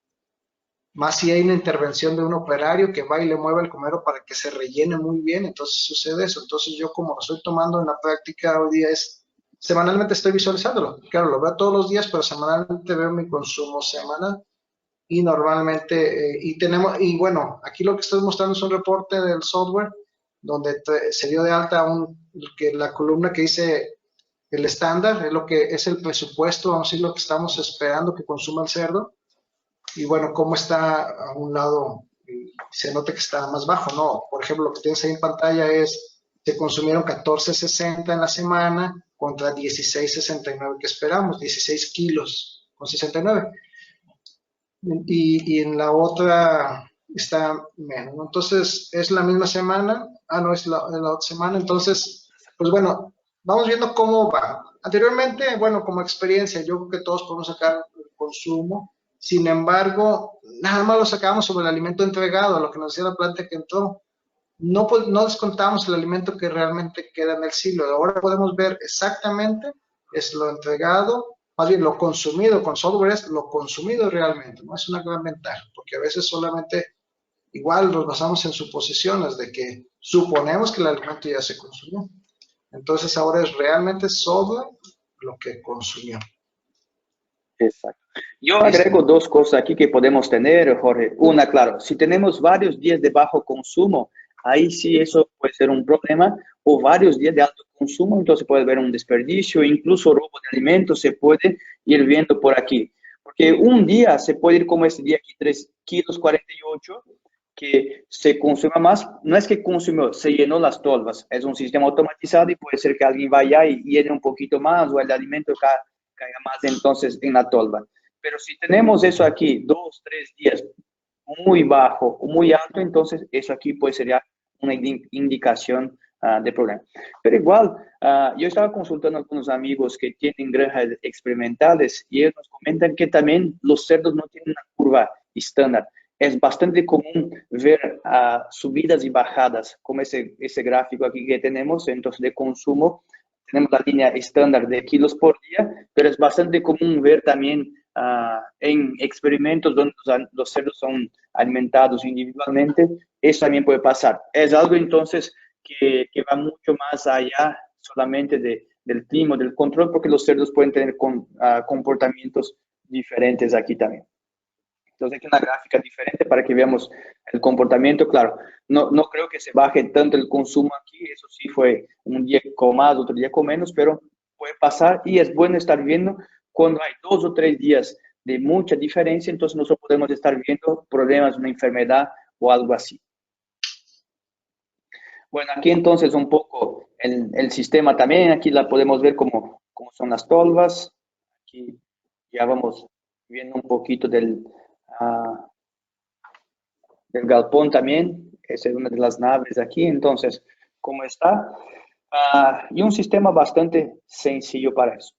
más si hay una intervención de un operario que va y le mueve el comedero para que se rellene muy bien, entonces sucede eso. Entonces yo como lo estoy tomando en la práctica hoy día semanalmente estoy visualizándolo, claro, lo veo todos los días, pero semanalmente veo mi consumo semanal. Y normalmente, y bueno, aquí lo que estoy mostrando es un reporte del software donde se dio de alta la columna que dice el estándar, es lo que es el presupuesto, vamos a decir, lo que estamos esperando que consuma el cerdo. Y bueno, cómo está a un lado se nota que estaba más bajo. No, por ejemplo, lo que tienes ahí en pantalla es, se consumieron 14.60 en la semana contra 16.69 que esperamos, 16 kilos con 69. Y en la otra está menos, ¿no? Entonces, es la misma semana, no es la otra semana, entonces, pues bueno, vamos viendo cómo va. Anteriormente, bueno, como experiencia, yo creo que todos podemos sacar el consumo, sin embargo, nada más lo sacamos sobre el alimento entregado, lo que nos decía la planta que entró. No, pues, no descontamos el alimento que realmente queda en el silo. Ahora podemos ver exactamente, es lo entregado, más bien lo consumido con software, es lo consumido realmente, ¿no? Es una gran ventaja, porque a veces solamente igual nos basamos en suposiciones de que suponemos que el alimento ya se consumió. Entonces ahora es realmente software lo que consumió. Exacto. Yo Listo. agrego dos cosas aquí que podemos tener, Jorge. Una, claro, si tenemos varios días de bajo consumo, ahí sí eso puede ser un problema, o varios días de alto consumo, entonces puede haber un desperdicio, incluso robo de alimentos se puede ir viendo por aquí. Porque un día se puede ir como este día aquí, 3 kilos 48, que se consuma más, no es que consumió, se llenó las tolvas, es un sistema automatizado y puede ser que alguien vaya y llene un poquito más o el alimento caiga más entonces en la tolva. Pero si tenemos eso aquí, 2, 3 días muy bajo o muy alto, entonces eso aquí pues sería una indicación de problema. Pero igual, yo estaba consultando a algunos amigos que tienen granjas experimentales y ellos nos comentan que también los cerdos no tienen una curva estándar. Es bastante común ver subidas y bajadas, como ese gráfico aquí que tenemos, entonces de consumo. Tenemos la línea estándar de kilos por día, pero es bastante común ver también en experimentos donde los cerdos son alimentados individualmente, eso también puede pasar. Es algo entonces que va mucho más allá solamente del clima, del control, porque los cerdos pueden tener comportamientos diferentes aquí también. Entonces aquí una gráfica diferente para que veamos el comportamiento. Claro, no creo que se baje tanto el consumo aquí, eso sí fue un día con más, otro día con menos, pero puede pasar y es bueno estar viendo cuando hay 2 o 3 días de mucha diferencia, entonces nosotros podemos estar viendo problemas, una enfermedad o algo así. Bueno, aquí entonces un poco el sistema también, aquí la podemos ver como son las tolvas, aquí ya vamos viendo un poquito del galpón también, esa es una de las naves aquí, entonces, ¿cómo está? Y un sistema bastante sencillo para eso.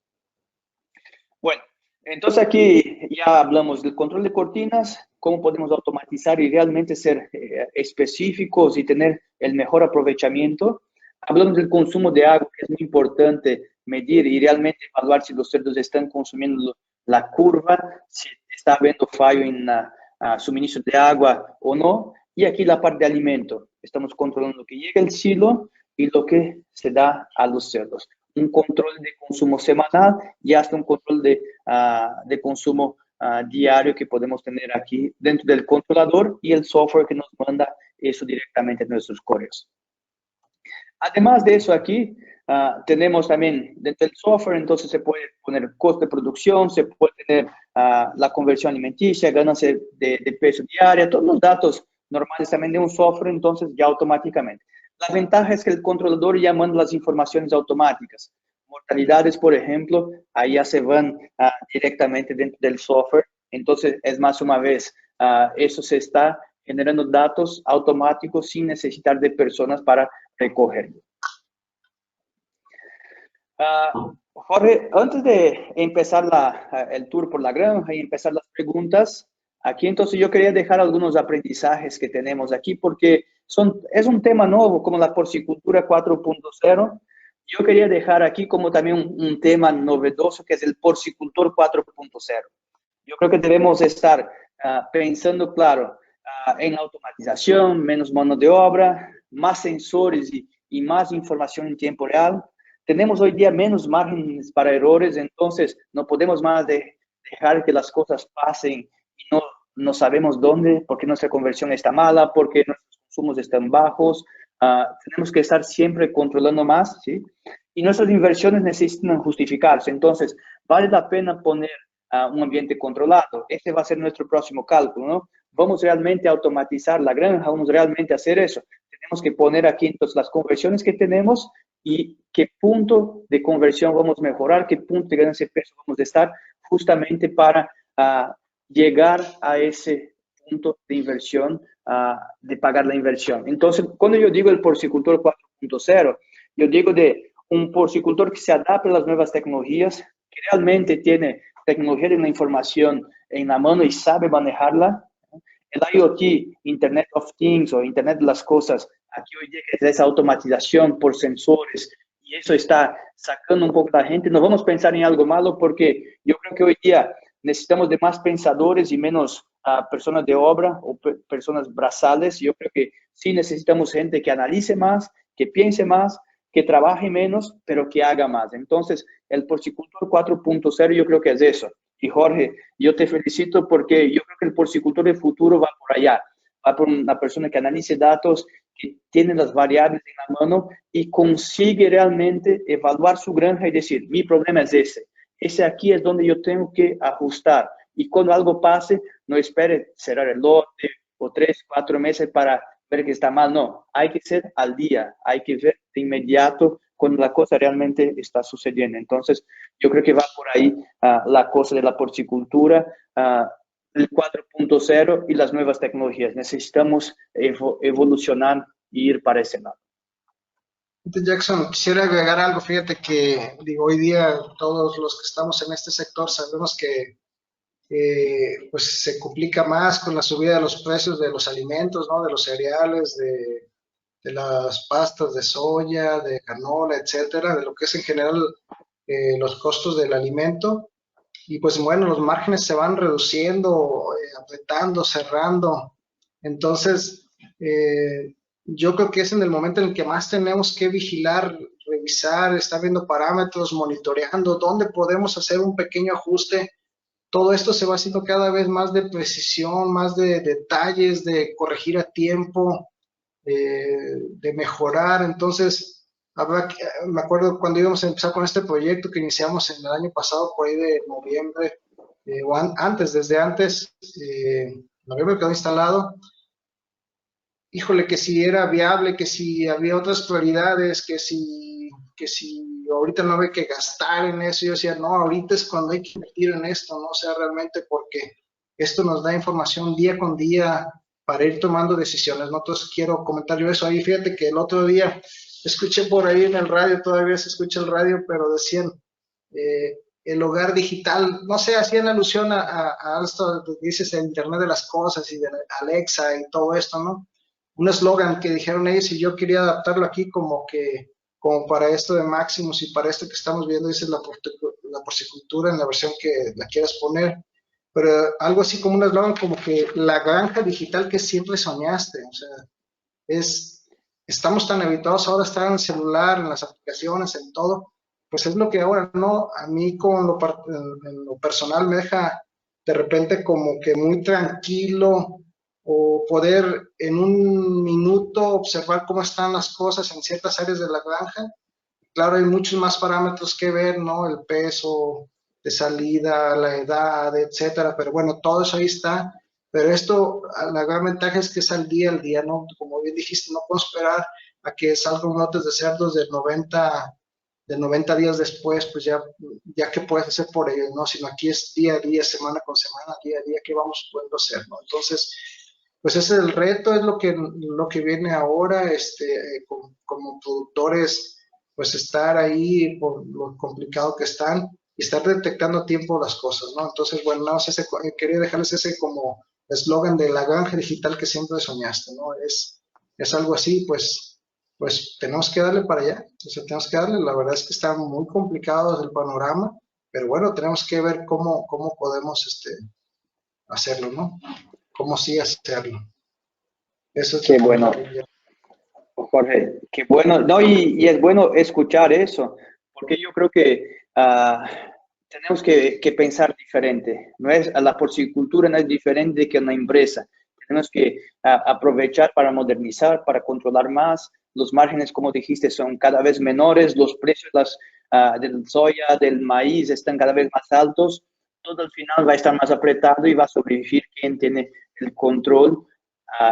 Bueno, entonces aquí ya hablamos del control de cortinas, cómo podemos automatizar y realmente ser específicos y tener el mejor aprovechamiento. Hablamos del consumo de agua, que es muy importante medir y realmente evaluar si los cerdos están consumiendo la curva, si está habiendo fallo en suministro de agua o no. Y aquí la parte de alimento. Estamos controlando lo que llega al silo y lo que se da a los cerdos. Un control de consumo semanal y hasta un control de consumo diario que podemos tener aquí dentro del controlador y el software que nos manda eso directamente a nuestros correos. Además de eso aquí, tenemos también dentro del software, entonces se puede poner costo de producción, se puede tener la conversión alimenticia, ganancia de peso diaria, todos los datos normales también de un software, entonces ya automáticamente. La ventaja es que el controlador ya manda las informaciones automáticas. Mortalidades, por ejemplo, ahí ya se van directamente dentro del software. Entonces, es más una vez, eso se está generando datos automáticos sin necesitar de personas para recogerlo. Jorge, antes de empezar el tour por la granja y empezar las preguntas, aquí entonces yo quería dejar algunos aprendizajes que tenemos aquí porque es un tema nuevo como la porcicultura 4.0. Yo quería dejar aquí como también un tema novedoso que es el porcicultor 4.0. Yo creo que debemos estar pensando, claro, en automatización, menos mano de obra, más sensores y más información en tiempo real. Tenemos hoy día menos márgenes para errores, entonces no podemos más dejar que las cosas pasen y no sabemos dónde, porque nuestra conversión está mala, porque nuestros consumos están bajos. Tenemos que estar siempre controlando más, ¿sí? Y nuestras inversiones necesitan justificarse, entonces vale la pena poner un ambiente controlado. Este va a ser nuestro próximo cálculo, ¿no? ¿vamos realmente a automatizar la granja? ¿Vamos realmente a hacer eso? Tenemos que poner aquí entonces las conversiones que tenemos y qué punto de conversión vamos a mejorar, qué punto de ganancia de peso vamos a estar justamente para llegar a ese punto de inversión, de pagar la inversión. Entonces, cuando yo digo el porcicultor 4.0, yo digo de un porcicultor que se adapta a las nuevas tecnologías, que realmente tiene tecnología de la información en la mano y sabe manejarla. El IoT, Internet of Things o Internet de las cosas, aquí hoy día que es esa automatización por sensores y eso está sacando un poco a la gente. No vamos a pensar en algo malo porque yo creo que hoy día necesitamos de más pensadores y menos personas de obra o personas brazales. Yo creo que sí necesitamos gente que analice más, que piense más, que trabaje menos, pero que haga más. Entonces, el porcicultor 4.0 yo creo que es eso. Y Jorge, yo te felicito porque yo creo que el porcicultor del futuro va por allá, va por una persona que analice datos, que tiene las variables en la mano y consigue realmente evaluar su granja y decir, mi problema es ese aquí es donde yo tengo que ajustar. Y cuando algo pase, no espere cerrar el lote o 3, 4 meses para ver que está mal. No, hay que ser al día, hay que ver de inmediato cuando la cosa realmente está sucediendo. Entonces, yo creo que va por ahí la cosa de la porcicultura, el 4.0 y las nuevas tecnologías. Necesitamos evolucionar y ir para ese lado. Jackson, quisiera agregar algo. Fíjate que, digo, hoy día todos los que estamos en este sector sabemos que pues se complica más con la subida de los precios de los alimentos, ¿no? De los cereales, de las pastas de soya, de canola, etcétera, de lo que es en general los costos del alimento. Y pues bueno, los márgenes se van reduciendo, apretando, cerrando. Entonces, yo creo que es en el momento en el que más tenemos que vigilar, revisar, estar viendo parámetros, monitoreando, dónde podemos hacer un pequeño ajuste. Todo esto se va haciendo cada vez más de precisión, más de detalles, de corregir a tiempo, de mejorar. Entonces, me acuerdo cuando íbamos a empezar con este proyecto que iniciamos en el año pasado, por ahí de noviembre, o antes, desde antes, noviembre quedó instalado. Híjole, que si era viable, que si había otras prioridades, que si ahorita no había que gastar en eso. Yo decía, no, ahorita es cuando hay que invertir en esto, ¿no? O sea, realmente porque esto nos da información día con día para ir tomando decisiones, ¿no? Entonces quiero comentar yo eso ahí. Fíjate que el otro día escuché por ahí en el radio, todavía se escucha el radio, pero decían, el hogar digital, no sé, hacían alusión a esto que dices, el Internet de las cosas y de Alexa y todo esto, ¿no? Un eslogan que dijeron ellos y yo quería adaptarlo aquí como para esto de Maximus y para esto que estamos viendo, dice la porcicultura en la versión que la quieras poner, pero algo así como un eslogan como que la granja digital que siempre soñaste. O sea, estamos tan habituados ahora a estar en el celular, en las aplicaciones, en todo, pues es lo que ahora, ¿no? A mí en lo personal me deja de repente como que muy tranquilo, o poder en un minuto observar cómo están las cosas en ciertas áreas de la granja. Claro, hay muchos más parámetros que ver, ¿no? El peso de salida, la edad, etcétera, pero bueno, todo eso ahí está. Pero esto, la gran ventaja es que es al día, ¿no? Como bien dijiste, no puedo esperar a que salgan lotes de cerdos de 90 días después, pues ya que puedes hacer por ellos, ¿no? Sino aquí es día a día, semana con semana, día a día que vamos pudiendo hacer, ¿no? Entonces, pues ese es el reto, es lo que viene ahora, como productores, pues estar ahí por lo complicado que están y estar detectando a tiempo las cosas, ¿no? Entonces, bueno, nada más quería dejarles ese como eslogan de la granja digital que siempre soñaste, ¿no? Es algo así, pues tenemos que darle para allá, o sea, tenemos que darle. La verdad es que está muy complicado el panorama, pero bueno, tenemos que ver cómo podemos hacerlo, ¿no? Cómo sí hacerlo. Eso es lo Qué que me bueno, gustaría. Jorge, qué bueno. No, y es bueno escuchar eso, porque yo creo que tenemos que pensar diferente. No es, la porcicultura no es diferente que una empresa. Tenemos que aprovechar para modernizar, para controlar más. Los márgenes, como dijiste, son cada vez menores. Los precios del soya, del maíz están cada vez más altos. Todo al final va a estar más apretado y va a sobrevivir quien tiene el control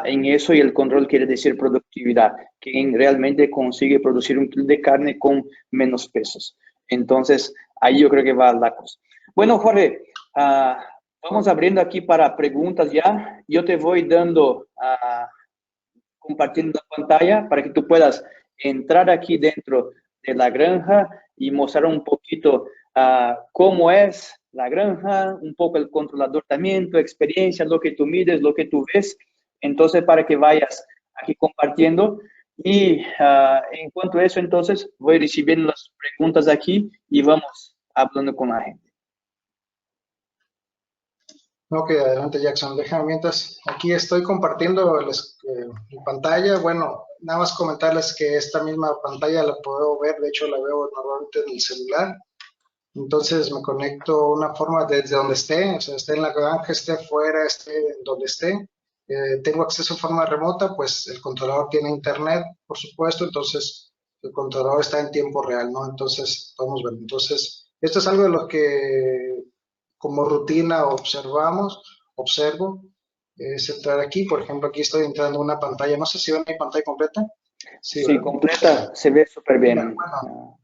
en eso, y el control quiere decir productividad, quien realmente consigue producir un kilo de carne con menos pesos. Entonces, ahí yo creo que va la cosa. Bueno, Jorge, vamos abriendo aquí para preguntas ya. Yo te voy dando, compartiendo la pantalla para que tú puedas entrar aquí dentro de la granja y mostrar un poquito cómo es la granja, un poco el controlador también, tu experiencia, lo que tú mides, lo que tú ves. Entonces, para que vayas aquí compartiendo. Y en cuanto a eso, entonces, voy recibiendo las preguntas aquí y vamos hablando con la gente. Ok, adelante Jackson. Déjame mientras, aquí estoy compartiendo mi pantalla. Bueno, nada más comentarles que esta misma pantalla la puedo ver, de hecho la veo normalmente en el celular. Entonces me conecto de una forma desde donde esté, o sea, esté en la granja, esté fuera, esté donde esté. Tengo acceso en forma remota, pues el controlador tiene internet, por supuesto, entonces el controlador está en tiempo real, ¿no? Entonces, podemos ver. Entonces, esto es algo de lo que como rutina observo, es entrar aquí, por ejemplo, aquí estoy entrando a una pantalla, no sé si ven mi pantalla completa. Sí, Sí, ¿verdad? completa, se ve súper bien. Bueno,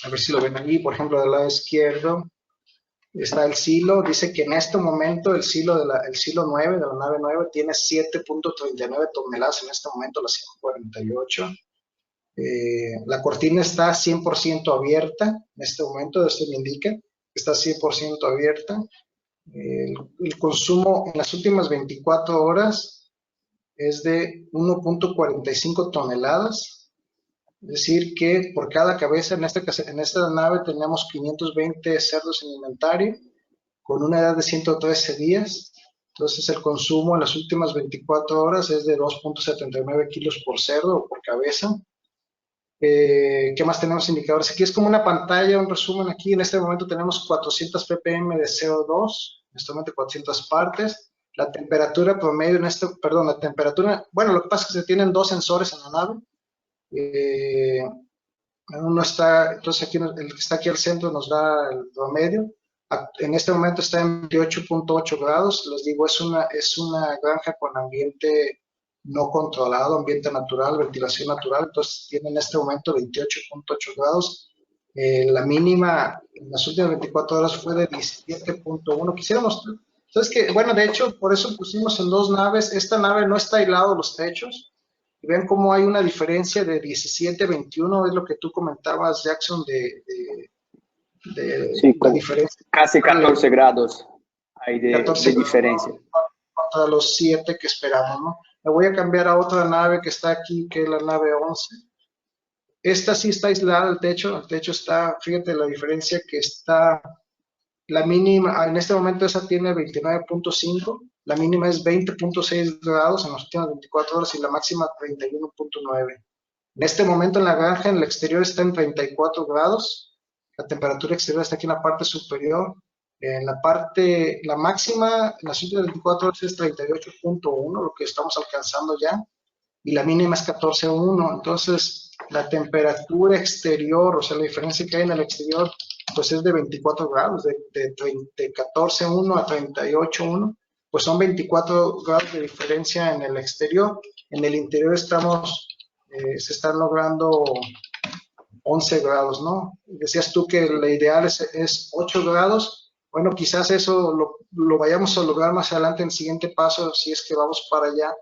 a ver si lo ven allí, por ejemplo, del lado izquierdo está el silo, dice que en este momento el silo, el silo 9 de la nave 9 tiene 7.39 toneladas en este momento, las 148. La cortina está 100% abierta en este momento, esto me indica que está 100% abierta. El consumo en las últimas 24 horas es de 1.45 toneladas. Es decir, que por cada cabeza en esta nave tenemos 520 cerdos en inventario con una edad de 113 días. Entonces el consumo en las últimas 24 horas es de 2.79 kilos por cerdo o por cabeza. ¿Qué más tenemos indicadores? Aquí es como una pantalla, un resumen aquí. En este momento tenemos 400 ppm de CO2, en este momento 400 partes. La temperatura promedio la temperatura, bueno, lo que pasa es que se tienen dos sensores en la nave. Uno está, entonces aquí, el que está aquí al centro nos da el promedio. En este momento está en 28.8 grados. Les digo, es una granja con ambiente no controlado, ambiente natural, ventilación natural. Entonces tiene en este momento 28.8 grados. La mínima en las últimas 24 horas fue de 17.1. Quisiéramos, entonces que, bueno, de hecho, por eso pusimos en dos naves. Esta nave no está aislado los techos. Y ven cómo hay una diferencia de 17, 21, es lo que tú comentabas, Jackson, de Sí, la diferencia. casi 14 grados hay de 14 diferencia. contra los 7 que esperamos, ¿no? Me voy a cambiar a otra nave que está aquí, que es la nave 11. Esta sí está aislada, el techo está, fíjate la diferencia que está, la mínima, en este momento esa tiene 29.5, la mínima es 20.6 grados en las últimas 24 horas y la máxima 31.9. En este momento en la granja, en el exterior está en 34 grados. La temperatura exterior está aquí en la parte superior. La máxima en las últimas 24 horas es 38.1, lo que estamos alcanzando ya. Y la mínima es 14.1. Entonces, la temperatura exterior, o sea, la diferencia que hay en el exterior, pues es de 24 grados, de 14.1 a 38.1. Pues son 24 grados de diferencia en el exterior. En el interior se están logrando 11 grados, ¿no? Decías tú que la ideal es 8 grados. Bueno, quizás eso lo vayamos a lograr más adelante en el siguiente paso, si es que vamos para allá.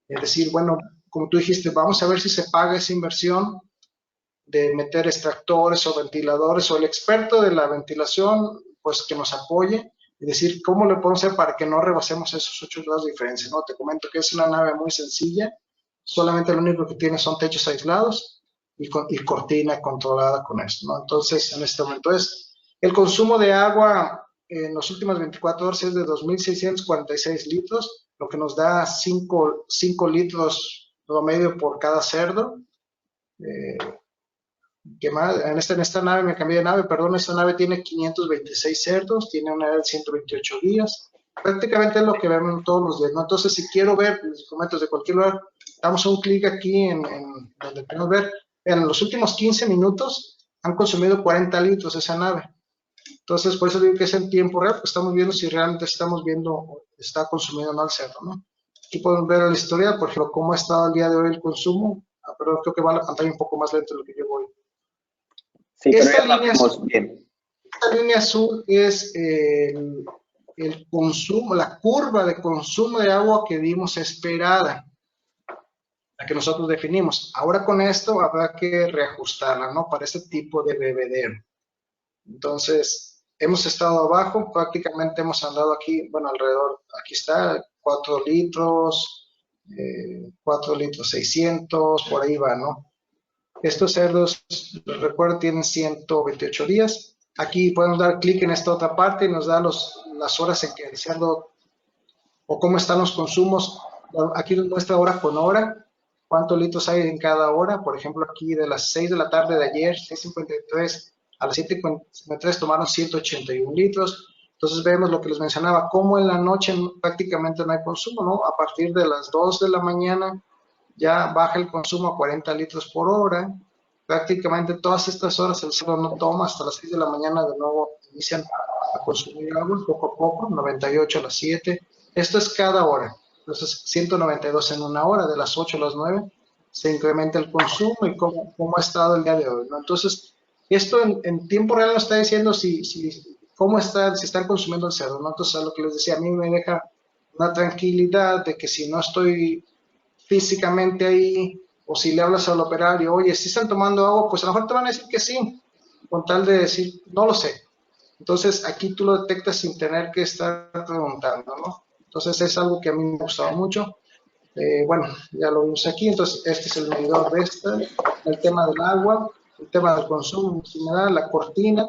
Es decir, bueno, como tú dijiste, vamos a ver si se paga esa inversión de meter extractores o ventiladores o el experto de la ventilación, pues que nos apoye. Es decir, ¿cómo le podemos hacer para que no rebasemos esos 8 grados de diferencia? ¿No? Te comento que es una nave muy sencilla, solamente lo único que tiene son techos aislados y cortina controlada con esto, ¿no? Entonces, en este momento el consumo de agua en las últimas 24 horas es de 2.646 litros, lo que nos da 5 litros promedio por cada cerdo. ¿Qué más? En esta nave me cambié de nave, perdón, esta nave tiene 526 cerdos, tiene una edad de 128 días. Prácticamente es lo que vemos todos los días, ¿no? Entonces, si quiero ver los documentos de cualquier lugar, damos un clic aquí en donde podemos ver. En los últimos 15 minutos han consumido 40 litros esa nave. Entonces, por eso digo que es en tiempo real, porque estamos viendo si realmente estamos viendo, está consumiendo o no el cerdo, ¿no? Aquí podemos ver la historia, por ejemplo, cómo ha estado el día de hoy el consumo. Pero creo que va la pantalla un poco más lento de lo que yo voy. Sí, pero Esta ya la línea, vemos bien. esta línea azul es el consumo, la curva de consumo de agua que vimos esperada, la que nosotros definimos. Ahora con esto habrá que reajustarla, ¿no? Para este tipo de bebedero. Entonces, hemos estado abajo, prácticamente hemos andado aquí, bueno, alrededor, aquí está, 4 litros, 4 litros 600, por ahí va, ¿no? Estos cerdos, les recuerdo, tienen 128 días. Aquí podemos dar clic en esta otra parte y nos da las horas en que el cerdo o cómo están los consumos. Aquí nos muestra hora con hora, cuántos litros hay en cada hora. Por ejemplo, aquí de las 6 de la tarde de ayer, 6:53, a las 7:53 tomaron 181 litros. Entonces vemos lo que les mencionaba, cómo en la noche prácticamente no hay consumo, ¿no? A partir de las 2 de la mañana ya baja el consumo a 40 litros por hora. Prácticamente todas estas horas el cerdo no toma, hasta las 6 de la mañana de nuevo inician a consumir agua poco a poco, 98 a las 7. Esto es cada hora, entonces 192 en una hora, de las 8 a las 9 se incrementa el consumo y cómo ha estado el día de hoy, ¿no? Entonces, esto en tiempo real nos está diciendo cómo está, si están consumiendo el cerdo, ¿no? Entonces, a lo que les decía, a mí me deja una tranquilidad de que si no estoy físicamente ahí, o si le hablas al operario, oye, si están tomando agua, pues a lo mejor te van a decir que sí, con tal de decir, no lo sé. Entonces aquí tú lo detectas sin tener que estar preguntando, ¿no? Entonces es algo que a mí me ha gustado mucho. Bueno, ya lo vimos aquí, entonces este es el medidor de el tema del agua, el tema del consumo en general, la cortina.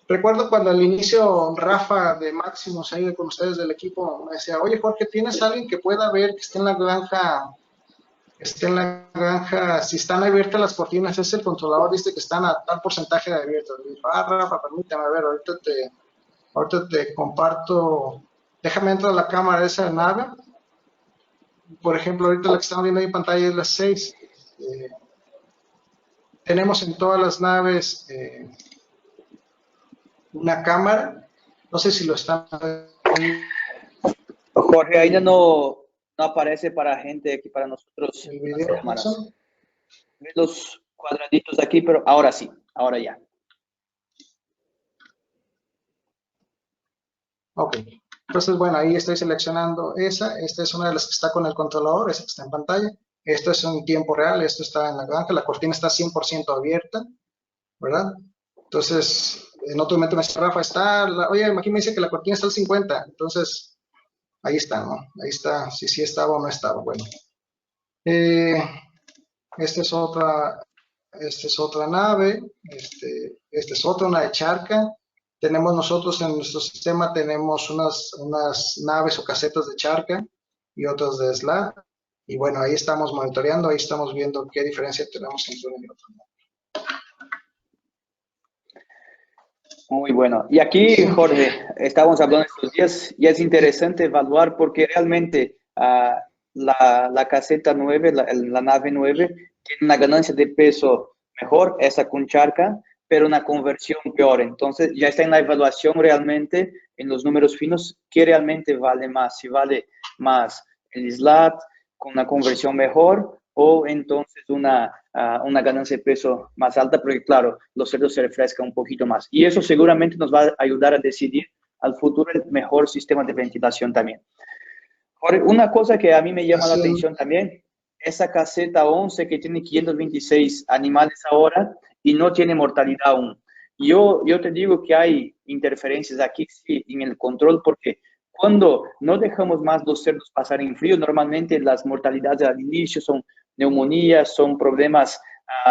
Recuerdo cuando al inicio Rafa de Máximos, ahí con ustedes del equipo, me decía, oye Jorge, ¿tienes alguien que pueda ver que esté en la granja si están abiertas las cortinas? Es el controlador, dice que están a tal porcentaje de abiertas. Le dijo, Rafa, permítame, a ver, ahorita te comparto, déjame entrar a la cámara de esa nave. Por ejemplo, ahorita la que estamos viendo ahí en pantalla es las 6. Tenemos en todas las naves una cámara, no sé si lo están Jorge, ainda no aparece para gente aquí, para nosotros, el las video. cámaras. Ve los cuadraditos aquí, pero ahora sí, ahora ya. Ok, entonces bueno, ahí estoy seleccionando esa. Esta es una de las que está con el controlador, esa que está en pantalla. Esto es en tiempo real, esto está en la granja, la cortina está 100% abierta, ¿verdad? Entonces, en otro momento me dice, Rafa, oye, aquí me dice que la cortina está al 50, entonces ahí está, ¿no? Ahí está, si sí estaba o no estaba. Bueno, eh, esta es otra nave, esta es otra, una de charca. Tenemos nosotros en nuestro sistema, tenemos unas naves o casetas de charca y otras de SLAT. Y bueno, ahí estamos monitoreando, ahí estamos viendo qué diferencia tenemos entre uno y otro. Muy bueno. Y aquí, Sí, Jorge, estábamos hablando estos días y es interesante evaluar porque realmente la caseta 9, la nave 9, tiene una ganancia de peso mejor, esa con charca, pero una conversión peor. Entonces ya está en la evaluación realmente, en los números finos, qué realmente vale más. Si vale más el SLAT con una conversión mejor o entonces una ganancia de peso más alta, porque claro, los cerdos se refrescan un poquito más. Y eso seguramente nos va a ayudar a decidir al futuro el mejor sistema de ventilación también. Ahora, una cosa que a mí me llama la así es. atención también, esa caseta 11 que tiene 526 animales ahora y no tiene mortalidad aún. Yo te digo que hay interferencias aquí sí, en el control porque cuando no dejamos más los cerdos pasar en frío, normalmente las mortalidades al inicio son neumonías, son problemas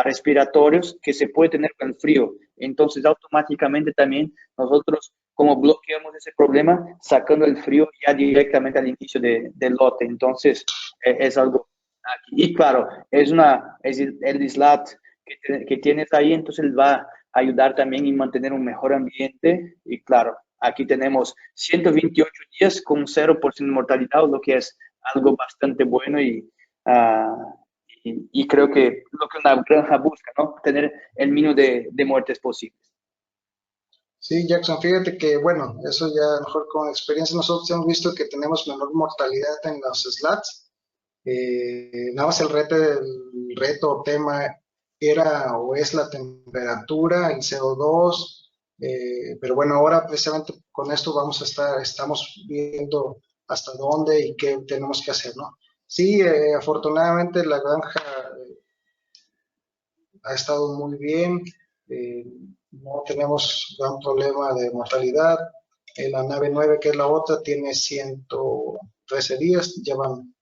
respiratorios que se puede tener con el frío. Entonces, automáticamente también nosotros como bloqueamos ese problema sacando el frío ya directamente al inicio del lote. Entonces, es algo aquí. Y claro, es el SLAT que tienes ahí, entonces va a ayudar también en mantener un mejor ambiente. Y claro, aquí tenemos 128 días con 0% de mortalidad, lo que es algo bastante bueno y creo que lo que una granja busca, ¿no? Tener el mínimo de muertes posibles. Sí, Jackson, fíjate que, bueno, eso ya a lo mejor con experiencia nosotros hemos visto que tenemos menor mortalidad en los slats. Nada más el reto o tema era o es la temperatura, el CO2, pero bueno, ahora precisamente con esto estamos viendo hasta dónde y qué tenemos que hacer, ¿no? Sí, afortunadamente la granja ha estado muy bien, eh, no tenemos gran problema de mortalidad. La nave 9, que es la otra, tiene 113 días, llevan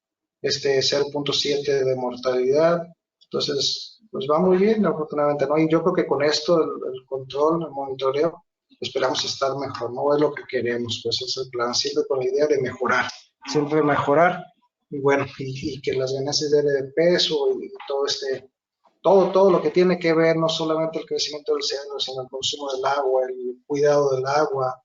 0.7 de mortalidad, entonces pues va muy bien, afortunadamente, ¿no? Y yo creo que con esto, el control, el monitoreo, esperamos estar mejor, ¿no? Es lo que queremos, pues es el plan, siempre con la idea de mejorar, siempre mejorar, y bueno, y que las ganancias de peso y todo todo lo que tiene que ver, no solamente el crecimiento del cerdo, sino el consumo del agua, el cuidado del agua,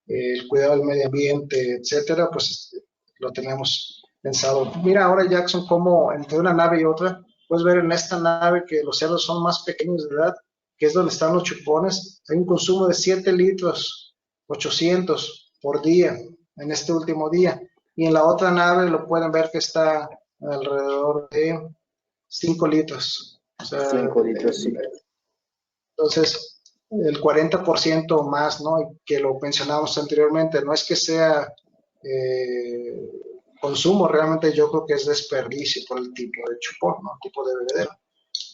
el cuidado del medio ambiente, etcétera, pues lo tenemos pensado. Mira ahora, Jackson, cómo entre una nave y otra, puedes ver en esta nave que los cerdos son más pequeños de edad, que es donde están los chupones, hay un consumo de 7 litros 800 por día en este último día. Y en la otra nave lo pueden ver que está alrededor de 5 litros. O sea, 5 litros, sí. entonces, el 40% más, ¿no? Y que lo mencionábamos anteriormente, no es que sea eh, consumo, realmente yo creo que es desperdicio por el tipo de chupón, ¿no? El tipo de bebedero.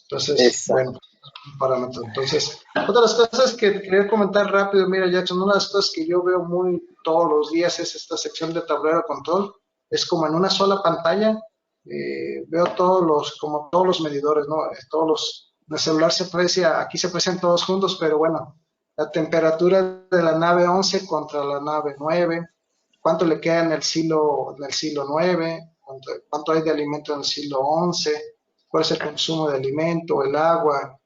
Entonces, bueno, Exacto. un parámetro. Entonces, otra de las cosas que quería comentar rápido, mira, Jackson, una de las cosas que yo veo muy todos los días es esta sección de tablero de control. Es como en una sola pantalla, veo como todos los medidores, ¿no? El celular se aprecia, aquí se aprecian todos juntos, pero bueno, la temperatura de la nave 11 contra la nave 9, cuánto le queda en el silo 9, cuánto hay de alimento en el silo 11, cuál es el consumo de alimento, el agua,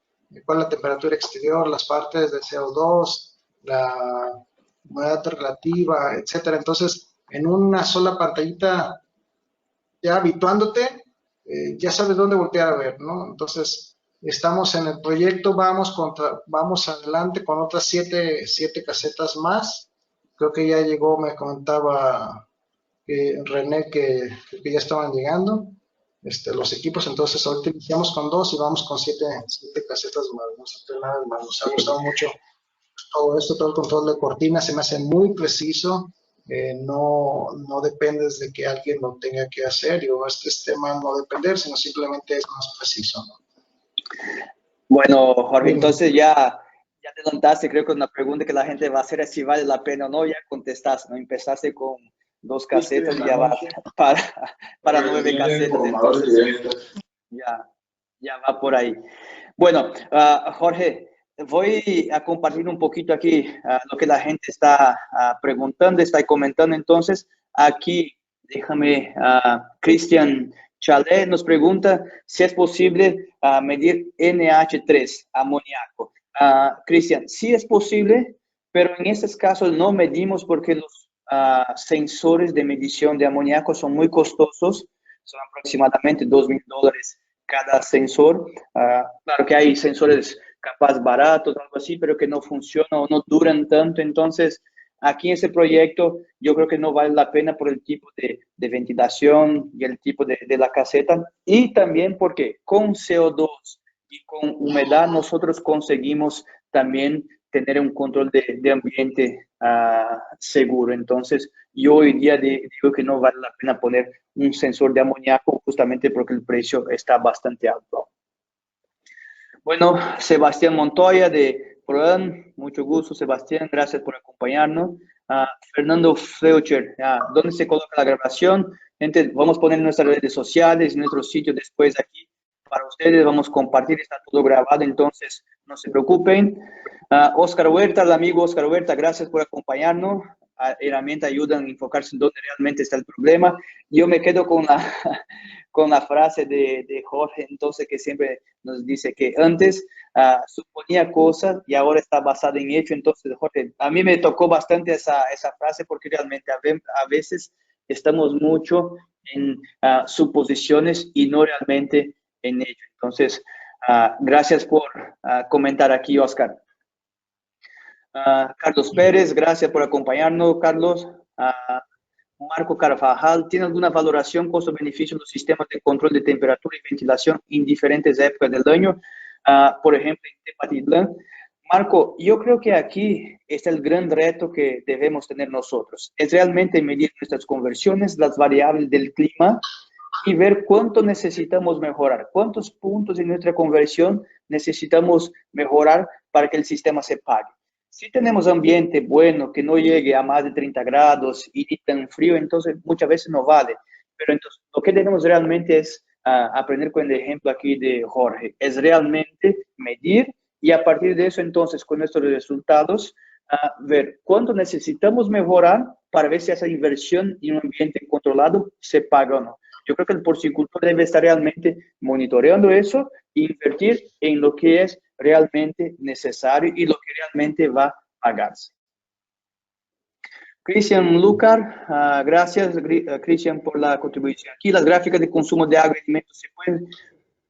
cuál es la temperatura exterior, las partes de CO2, la humedad relativa, etcétera. Entonces, en una sola pantallita, ya habituándote, ya sabes dónde voltear a ver, ¿no? Entonces, estamos en el proyecto, vamos adelante con otras siete casetas más. Creo que ya llegó, me comentaba René que ya estaban llegando los equipos, entonces ahorita iniciamos con dos y vamos con siete casetas más, no sé, nada más, nos ha gustado mucho todo esto, todo el control de cortina se me hace muy preciso, no dependes de que alguien lo tenga que hacer, yo este tema no depender, sino simplemente es más preciso, ¿no? Bueno, Jorge, Dime. entonces ya te adelantaste, creo que una pregunta que la gente va a hacer es si vale la pena o no, ya contestaste, ¿no? Empezaste con 2 casetas y ya va para, para 9 casetas, entonces ya, ya va por ahí. Bueno, Jorge, voy a compartir un poquito aquí lo que la gente está preguntando, está comentando. Entonces, aquí, déjame, Cristian Chalet nos pregunta si es posible medir NH3, amoníaco. Cristian, sí es posible, pero en estos casos no medimos porque los sensores de medición de amoníaco son muy costosos, son aproximadamente $2,000 cada sensor. Claro que hay sensores capaz baratos, algo así, pero que no funcionan o no duran tanto. Entonces, aquí en ese proyecto yo creo que no vale la pena por el tipo de ventilación y el tipo de la caseta. Y también porque con CO2 y con humedad nosotros conseguimos también tener un control de ambiente seguro. Entonces, yo hoy día digo que no vale la pena poner un sensor de amoníaco justamente porque el precio está bastante alto. Bueno, Sebastián Montoya de Prodan, mucho gusto, Sebastián, gracias por acompañarnos. Fernando Feucher, ¿dónde se coloca la grabación? Gente, vamos a poner en nuestras redes sociales, en nuestro sitio después aquí para ustedes, vamos a compartir, está todo grabado, entonces no se preocupen. Oscar Huerta, el amigo Oscar Huerta, gracias por acompañarnos. Herramientas ayudan a enfocarse en dónde realmente está el problema. Yo me quedo con con la frase de Jorge, entonces, que siempre nos dice que antes suponía cosas y ahora está basada en hecho. Entonces, Jorge, a mí me tocó bastante esa frase porque realmente a veces estamos mucho en suposiciones y no realmente en hecho. Entonces, gracias por comentar aquí, Oscar. Carlos Pérez, gracias por acompañarnos, Carlos. Marco Carvajal, ¿tiene alguna valoración costo-beneficio de los sistemas de control de temperatura y ventilación en diferentes épocas del año? Por ejemplo, en Tepatitlán. Marco, yo creo que aquí está el gran reto que debemos tener nosotros. Es realmente medir nuestras conversiones, las variables del clima y ver cuánto necesitamos mejorar, cuántos puntos en nuestra conversión necesitamos mejorar para que el sistema se pague. Si tenemos ambiente bueno, que no llegue a más de 30 grados y ni tan frío, entonces muchas veces no vale. Pero entonces lo que tenemos realmente es aprender con el ejemplo aquí de Jorge, es realmente medir y a partir de eso entonces con nuestros resultados ver cuánto necesitamos mejorar para ver si esa inversión en un ambiente controlado se paga o no. Yo creo que el porcicultor debe estar realmente monitoreando eso e invertir en lo que es realmente necesario y lo que realmente va a pagarse. Cristian Lucar, gracias Cristian por la contribución. Aquí las gráficas de consumo de agua y alimentos se pueden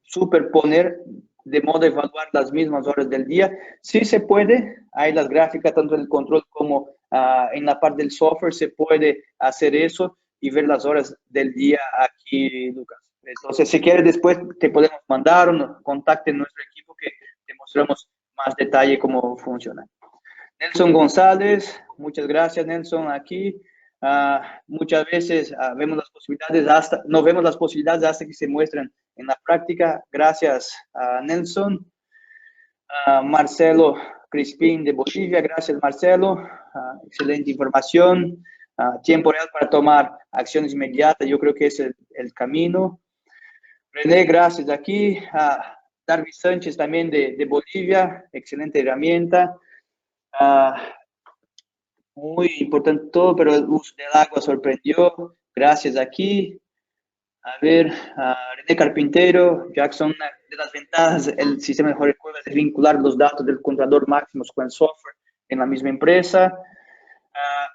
superponer de modo a evaluar las mismas horas del día. Sí se puede, hay las gráficas tanto en el control como en la parte del software se puede hacer eso y ver las horas del día aquí, Lucas. Entonces, si quieres después te podemos mandar o contacte en nuestro equipo que te mostramos más detalle cómo funciona. Nelson González, muchas gracias Nelson aquí. Muchas veces vemos las posibilidades no vemos las posibilidades hasta que se muestran en la práctica. Gracias Nelson. Marcelo Crispín de Bolivia, gracias Marcelo. Excelente información. Tiempo real para tomar acciones inmediatas, yo creo que es el camino. René, gracias aquí. Darby Sánchez también de Bolivia, excelente herramienta. Muy importante todo, pero el uso del agua sorprendió. Gracias aquí. A ver, René Carpintero, Jackson, una de las ventajas del sistema de Jorge Cuevas es vincular los datos del controlador máximos con el software en la misma empresa.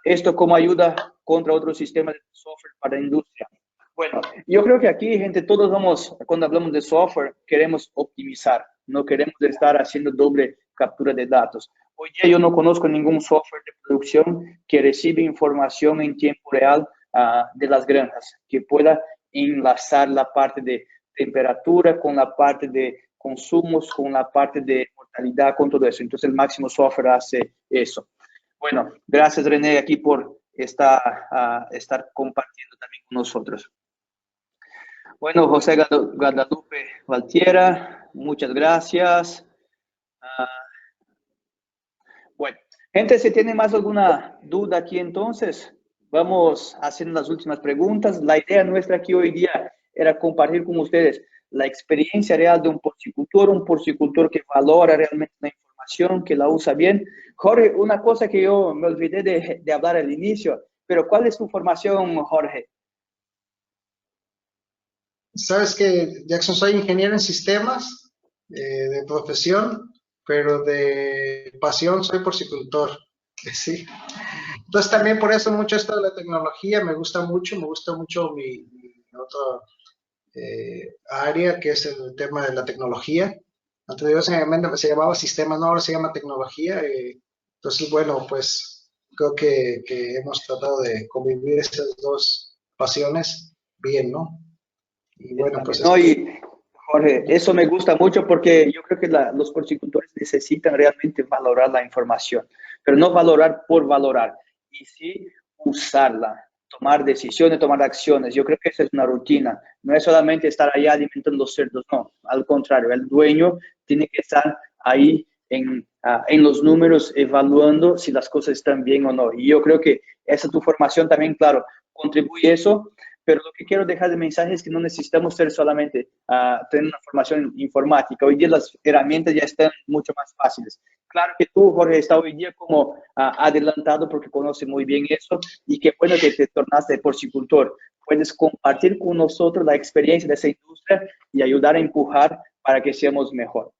Esto como ayuda contra otros sistemas de software para la industria. Bueno, yo creo que aquí, gente, todos vamos, cuando hablamos de software, queremos optimizar, no queremos estar haciendo doble captura de datos. Hoy día yo no conozco ningún software de producción que reciba información en tiempo real de las granjas, que pueda enlazar la parte de temperatura con la parte de consumos, con la parte de mortalidad, con todo eso. Entonces el máximo software hace eso. Bueno, gracias René aquí por estar compartiendo también con nosotros. Bueno, José Guadalupe Valtiera, muchas gracias. Bueno, gente, si tiene más alguna duda aquí entonces, vamos haciendo las últimas preguntas. La idea nuestra aquí hoy día era compartir con ustedes la experiencia real de un porcicultor que valora realmente la información, que la usa bien. Jorge, una cosa que yo me olvidé de hablar al inicio, pero ¿cuál es tu formación, Jorge? Sabes que, Jackson, soy ingeniero en sistemas de profesión, pero de pasión soy porcicultor. Sí. Entonces también por eso mucho esto de la tecnología me gusta mucho mi otra área que es el tema de la tecnología. Anteriormente se llamaba sistemas, no, ahora se llama tecnología. Entonces, bueno, pues creo que hemos tratado de convivir esas dos pasiones bien, ¿no? Y bueno, pues no, y Jorge, eso me gusta mucho porque yo creo que los porcicultores necesitan realmente valorar la información, pero no valorar por valorar, y sí usarla, tomar decisiones, tomar acciones. Yo creo que esa es una rutina, no es solamente estar ahí alimentando los cerdos, no, al contrario, el dueño tiene que estar ahí en los números evaluando si las cosas están bien o no. Y yo creo que esa tu formación también, claro, contribuye a eso. Pero lo que quiero dejar de mensaje es que no necesitamos ser solamente tener una formación informática. Hoy día las herramientas ya están mucho más fáciles. Claro que tú, Jorge, estás hoy día como adelantado porque conoces muy bien eso y qué bueno que te tornaste porcicultor. Puedes compartir con nosotros la experiencia de esa industria y ayudar a empujar para que seamos mejor.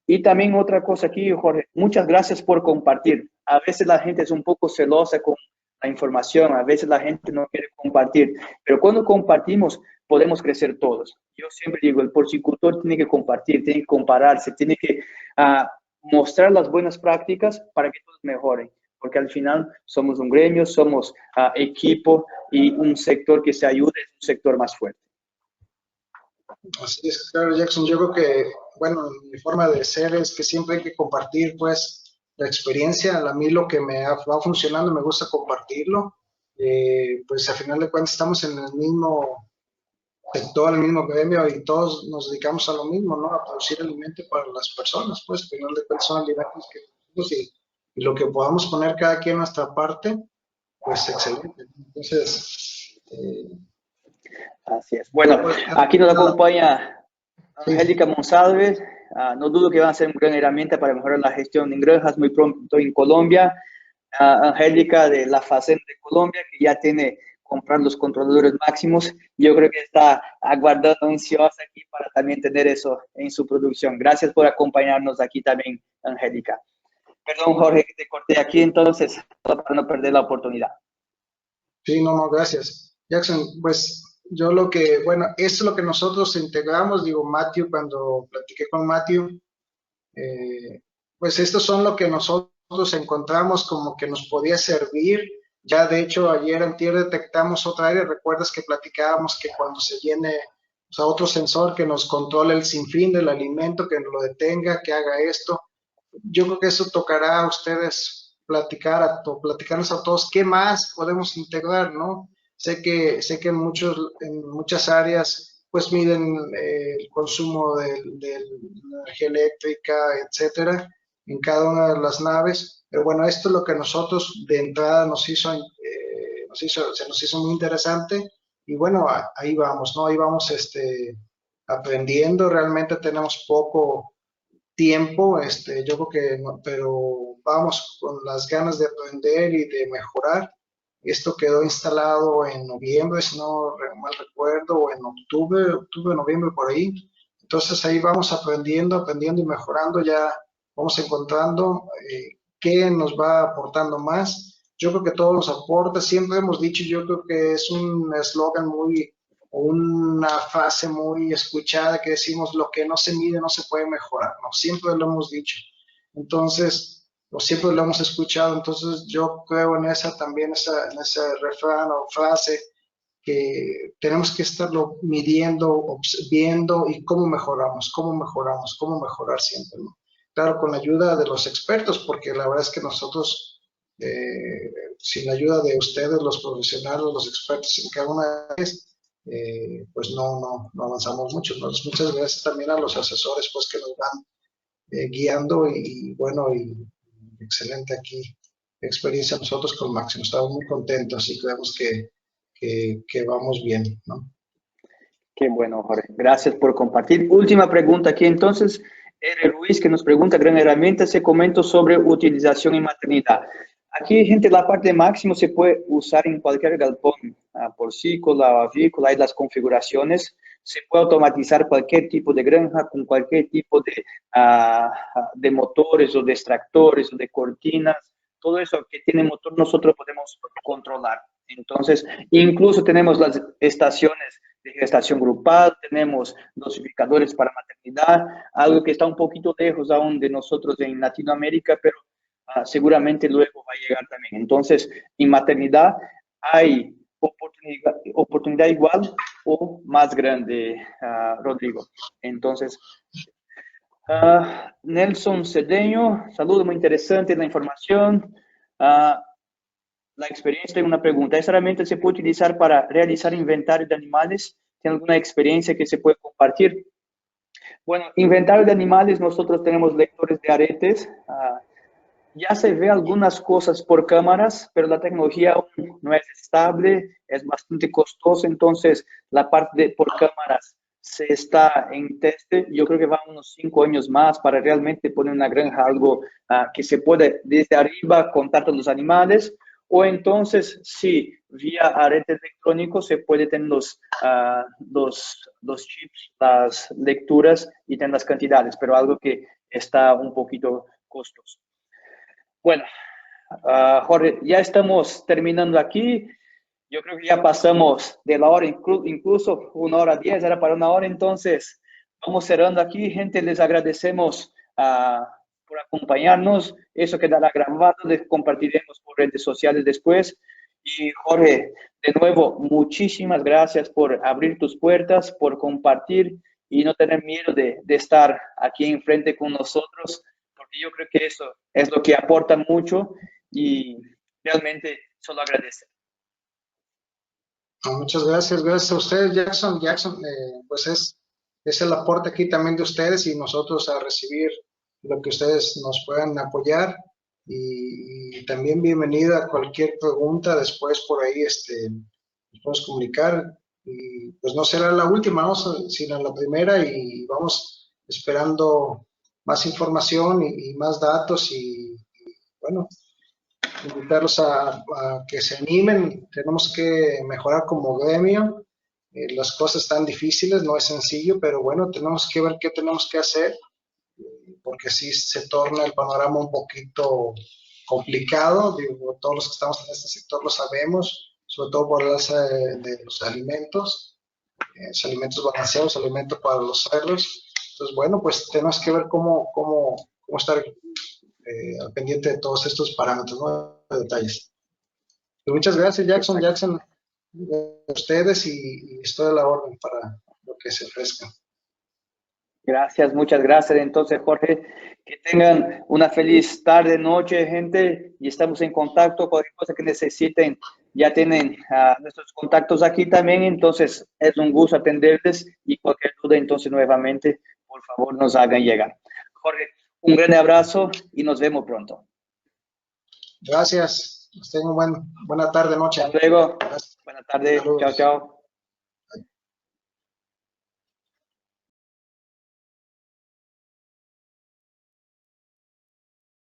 Y también otra cosa aquí, Jorge, muchas gracias por compartir. A veces la gente es un poco celosa con la información, a veces la gente no quiere compartir, pero cuando compartimos podemos crecer todos. Yo siempre digo, el porcicultor tiene que compartir, tiene que compararse, tiene que mostrar las buenas prácticas para que todos mejoren, porque al final somos un gremio, somos equipo y un sector que se ayude es un sector más fuerte. Así es, claro, Jackson. Yo creo que, bueno, mi forma de ser es que siempre hay que compartir, pues, la experiencia. A mí lo que va funcionando me gusta compartirlo. Pues, a final de cuentas, estamos en el mismo sector, el mismo gremio y todos nos dedicamos a lo mismo, ¿no? A producir alimento para las personas, pues, al final de cuentas son alimentos que producimos y lo que podamos poner cada quien a nuestra parte, pues, excelente. Entonces, así es. Bueno, pues, aquí nos acompaña sí. Angélica Monsalve. No dudo que va a ser una gran herramienta para mejorar la gestión en granjas muy pronto en Colombia. Angélica de la Facenda de Colombia, que ya tiene comprar los controladores máximos. Yo creo que está aguardando ansiosa aquí para también tener eso en su producción. Gracias por acompañarnos aquí también, Angélica. Perdón, Jorge, que te corté aquí, entonces, para no perder la oportunidad. Sí, no, no, gracias. Jackson, pues yo lo que, bueno, esto es lo que nosotros integramos, digo, Matthew, cuando platiqué con Matthew, pues estos son lo que nosotros encontramos como que nos podía servir. Ya de hecho ayer antier detectamos otra área, recuerdas que platicábamos que cuando se llene, o sea, otro sensor que nos controle el sinfín del alimento, que lo detenga, que haga esto. Yo creo que eso tocará a ustedes platicarnos a todos qué más podemos integrar, ¿no? Sé que en muchas áreas pues miden el consumo de energía eléctrica, etcétera, en cada una de las naves. Pero bueno, esto es lo que nosotros de entrada se nos hizo muy interesante y bueno, ahí vamos, ¿no? Ahí vamos aprendiendo. Realmente tenemos poco tiempo, yo creo que no, pero vamos con las ganas de aprender y de mejorar. Esto quedó instalado en noviembre, si no mal recuerdo, o en octubre, noviembre, por ahí. Entonces ahí vamos aprendiendo y mejorando, ya vamos encontrando qué nos va aportando más. Yo creo que todo nos aporta, siempre hemos dicho, yo creo que es un eslogan muy, o una frase muy escuchada que decimos, lo que no se mide no se puede mejorar, ¿no? Siempre lo hemos dicho. Entonces, o siempre lo hemos escuchado, entonces yo creo en esa también, en ese refrán o frase, que tenemos que estarlo midiendo, viendo y cómo mejorar siempre, ¿no? Claro, con la ayuda de los expertos, porque la verdad es que nosotros, sin la ayuda de ustedes, los profesionales, los expertos en cada una de ellas, pues no avanzamos mucho, ¿no? Muchas gracias también a los asesores, pues, que nos van guiando y bueno, y excelente aquí experiencia nosotros con Máximo. Estamos muy contentos y creemos que vamos bien, ¿no? Qué bueno, Jorge. Gracias por compartir. Última pregunta aquí entonces. R. Ruiz que nos pregunta, gran herramienta, se comento sobre utilización en maternidad. Aquí, gente, la parte de máximo se puede usar en cualquier galpón, porcícola, avícola, hay las configuraciones. Se puede automatizar cualquier tipo de granja con cualquier tipo de motores o de extractores o de cortinas. Todo eso que tiene motor nosotros podemos controlar. Entonces, incluso tenemos las estaciones de gestación grupal, tenemos dosificadores para maternidad, algo que está un poquito lejos aún de nosotros en Latinoamérica, pero seguramente luego va a llegar también. Entonces, en maternidad hay oportunidad igual o más grande, Rodrigo. Entonces, Nelson Cedeño, saludo, muy interesante la información. La experiencia, tengo una pregunta. ¿Esa herramienta se puede utilizar para realizar inventario de animales? ¿Tiene alguna experiencia que se puede compartir? Bueno, inventario de animales, nosotros tenemos lectores de aretes. Ya se ve algunas cosas por cámaras, pero la tecnología aún no es estable, es bastante costosa, entonces la parte por cámaras se está en teste. Yo creo que va unos 5 años más para realmente poner una granja, algo que se puede desde arriba contar todos los animales, o entonces, sí, vía arete electrónico se puede tener los chips, las lecturas y tener las cantidades, pero algo que está un poquito costoso. Bueno, Jorge, ya estamos terminando aquí. Yo creo que ya pasamos de la hora, incluso 1 hora 10, era para 1 hora, entonces vamos cerrando aquí. Gente, les agradecemos por acompañarnos. Eso quedará grabado, compartiremos por redes sociales después. Y Jorge, de nuevo, muchísimas gracias por abrir tus puertas, por compartir y no tener miedo de estar aquí enfrente con nosotros, porque yo creo que eso es lo que aporta mucho y realmente solo agradecer. Muchas gracias, gracias a ustedes, Jackson. Jackson, pues es el aporte aquí también de ustedes y nosotros a recibir lo que ustedes nos puedan apoyar y también bienvenida a cualquier pregunta después por ahí, nos podemos comunicar y pues no será la última, ¿no? Sino la primera y vamos esperando más información y más datos y bueno, invitarlos a que se animen, tenemos que mejorar como gremio, las cosas están difíciles, no es sencillo, pero bueno, tenemos que ver qué tenemos que hacer, porque sí se torna el panorama un poquito complicado, digo, todos los que estamos en este sector lo sabemos, sobre todo por el alza de los alimentos balanceados, alimentos para los cerdos, entonces bueno, pues tenemos que ver cómo estar al pendiente de todos estos parámetros, ¿no? De detalles. Pues muchas gracias, Jackson. Jackson, a ustedes y estoy a la orden para lo que se ofrezca. Gracias, muchas gracias. Entonces, Jorge, que tengan una feliz tarde, noche, gente, y estamos en contacto. Cualquier cosa que necesiten, ya tienen nuestros contactos aquí también. Entonces, es un gusto atenderles y cualquier duda, entonces, nuevamente, por favor, nos hagan llegar. Jorge, un gran abrazo y nos vemos pronto. Gracias. Tengan buena tarde, noche. Hasta luego. Buena tarde. Chao, chao.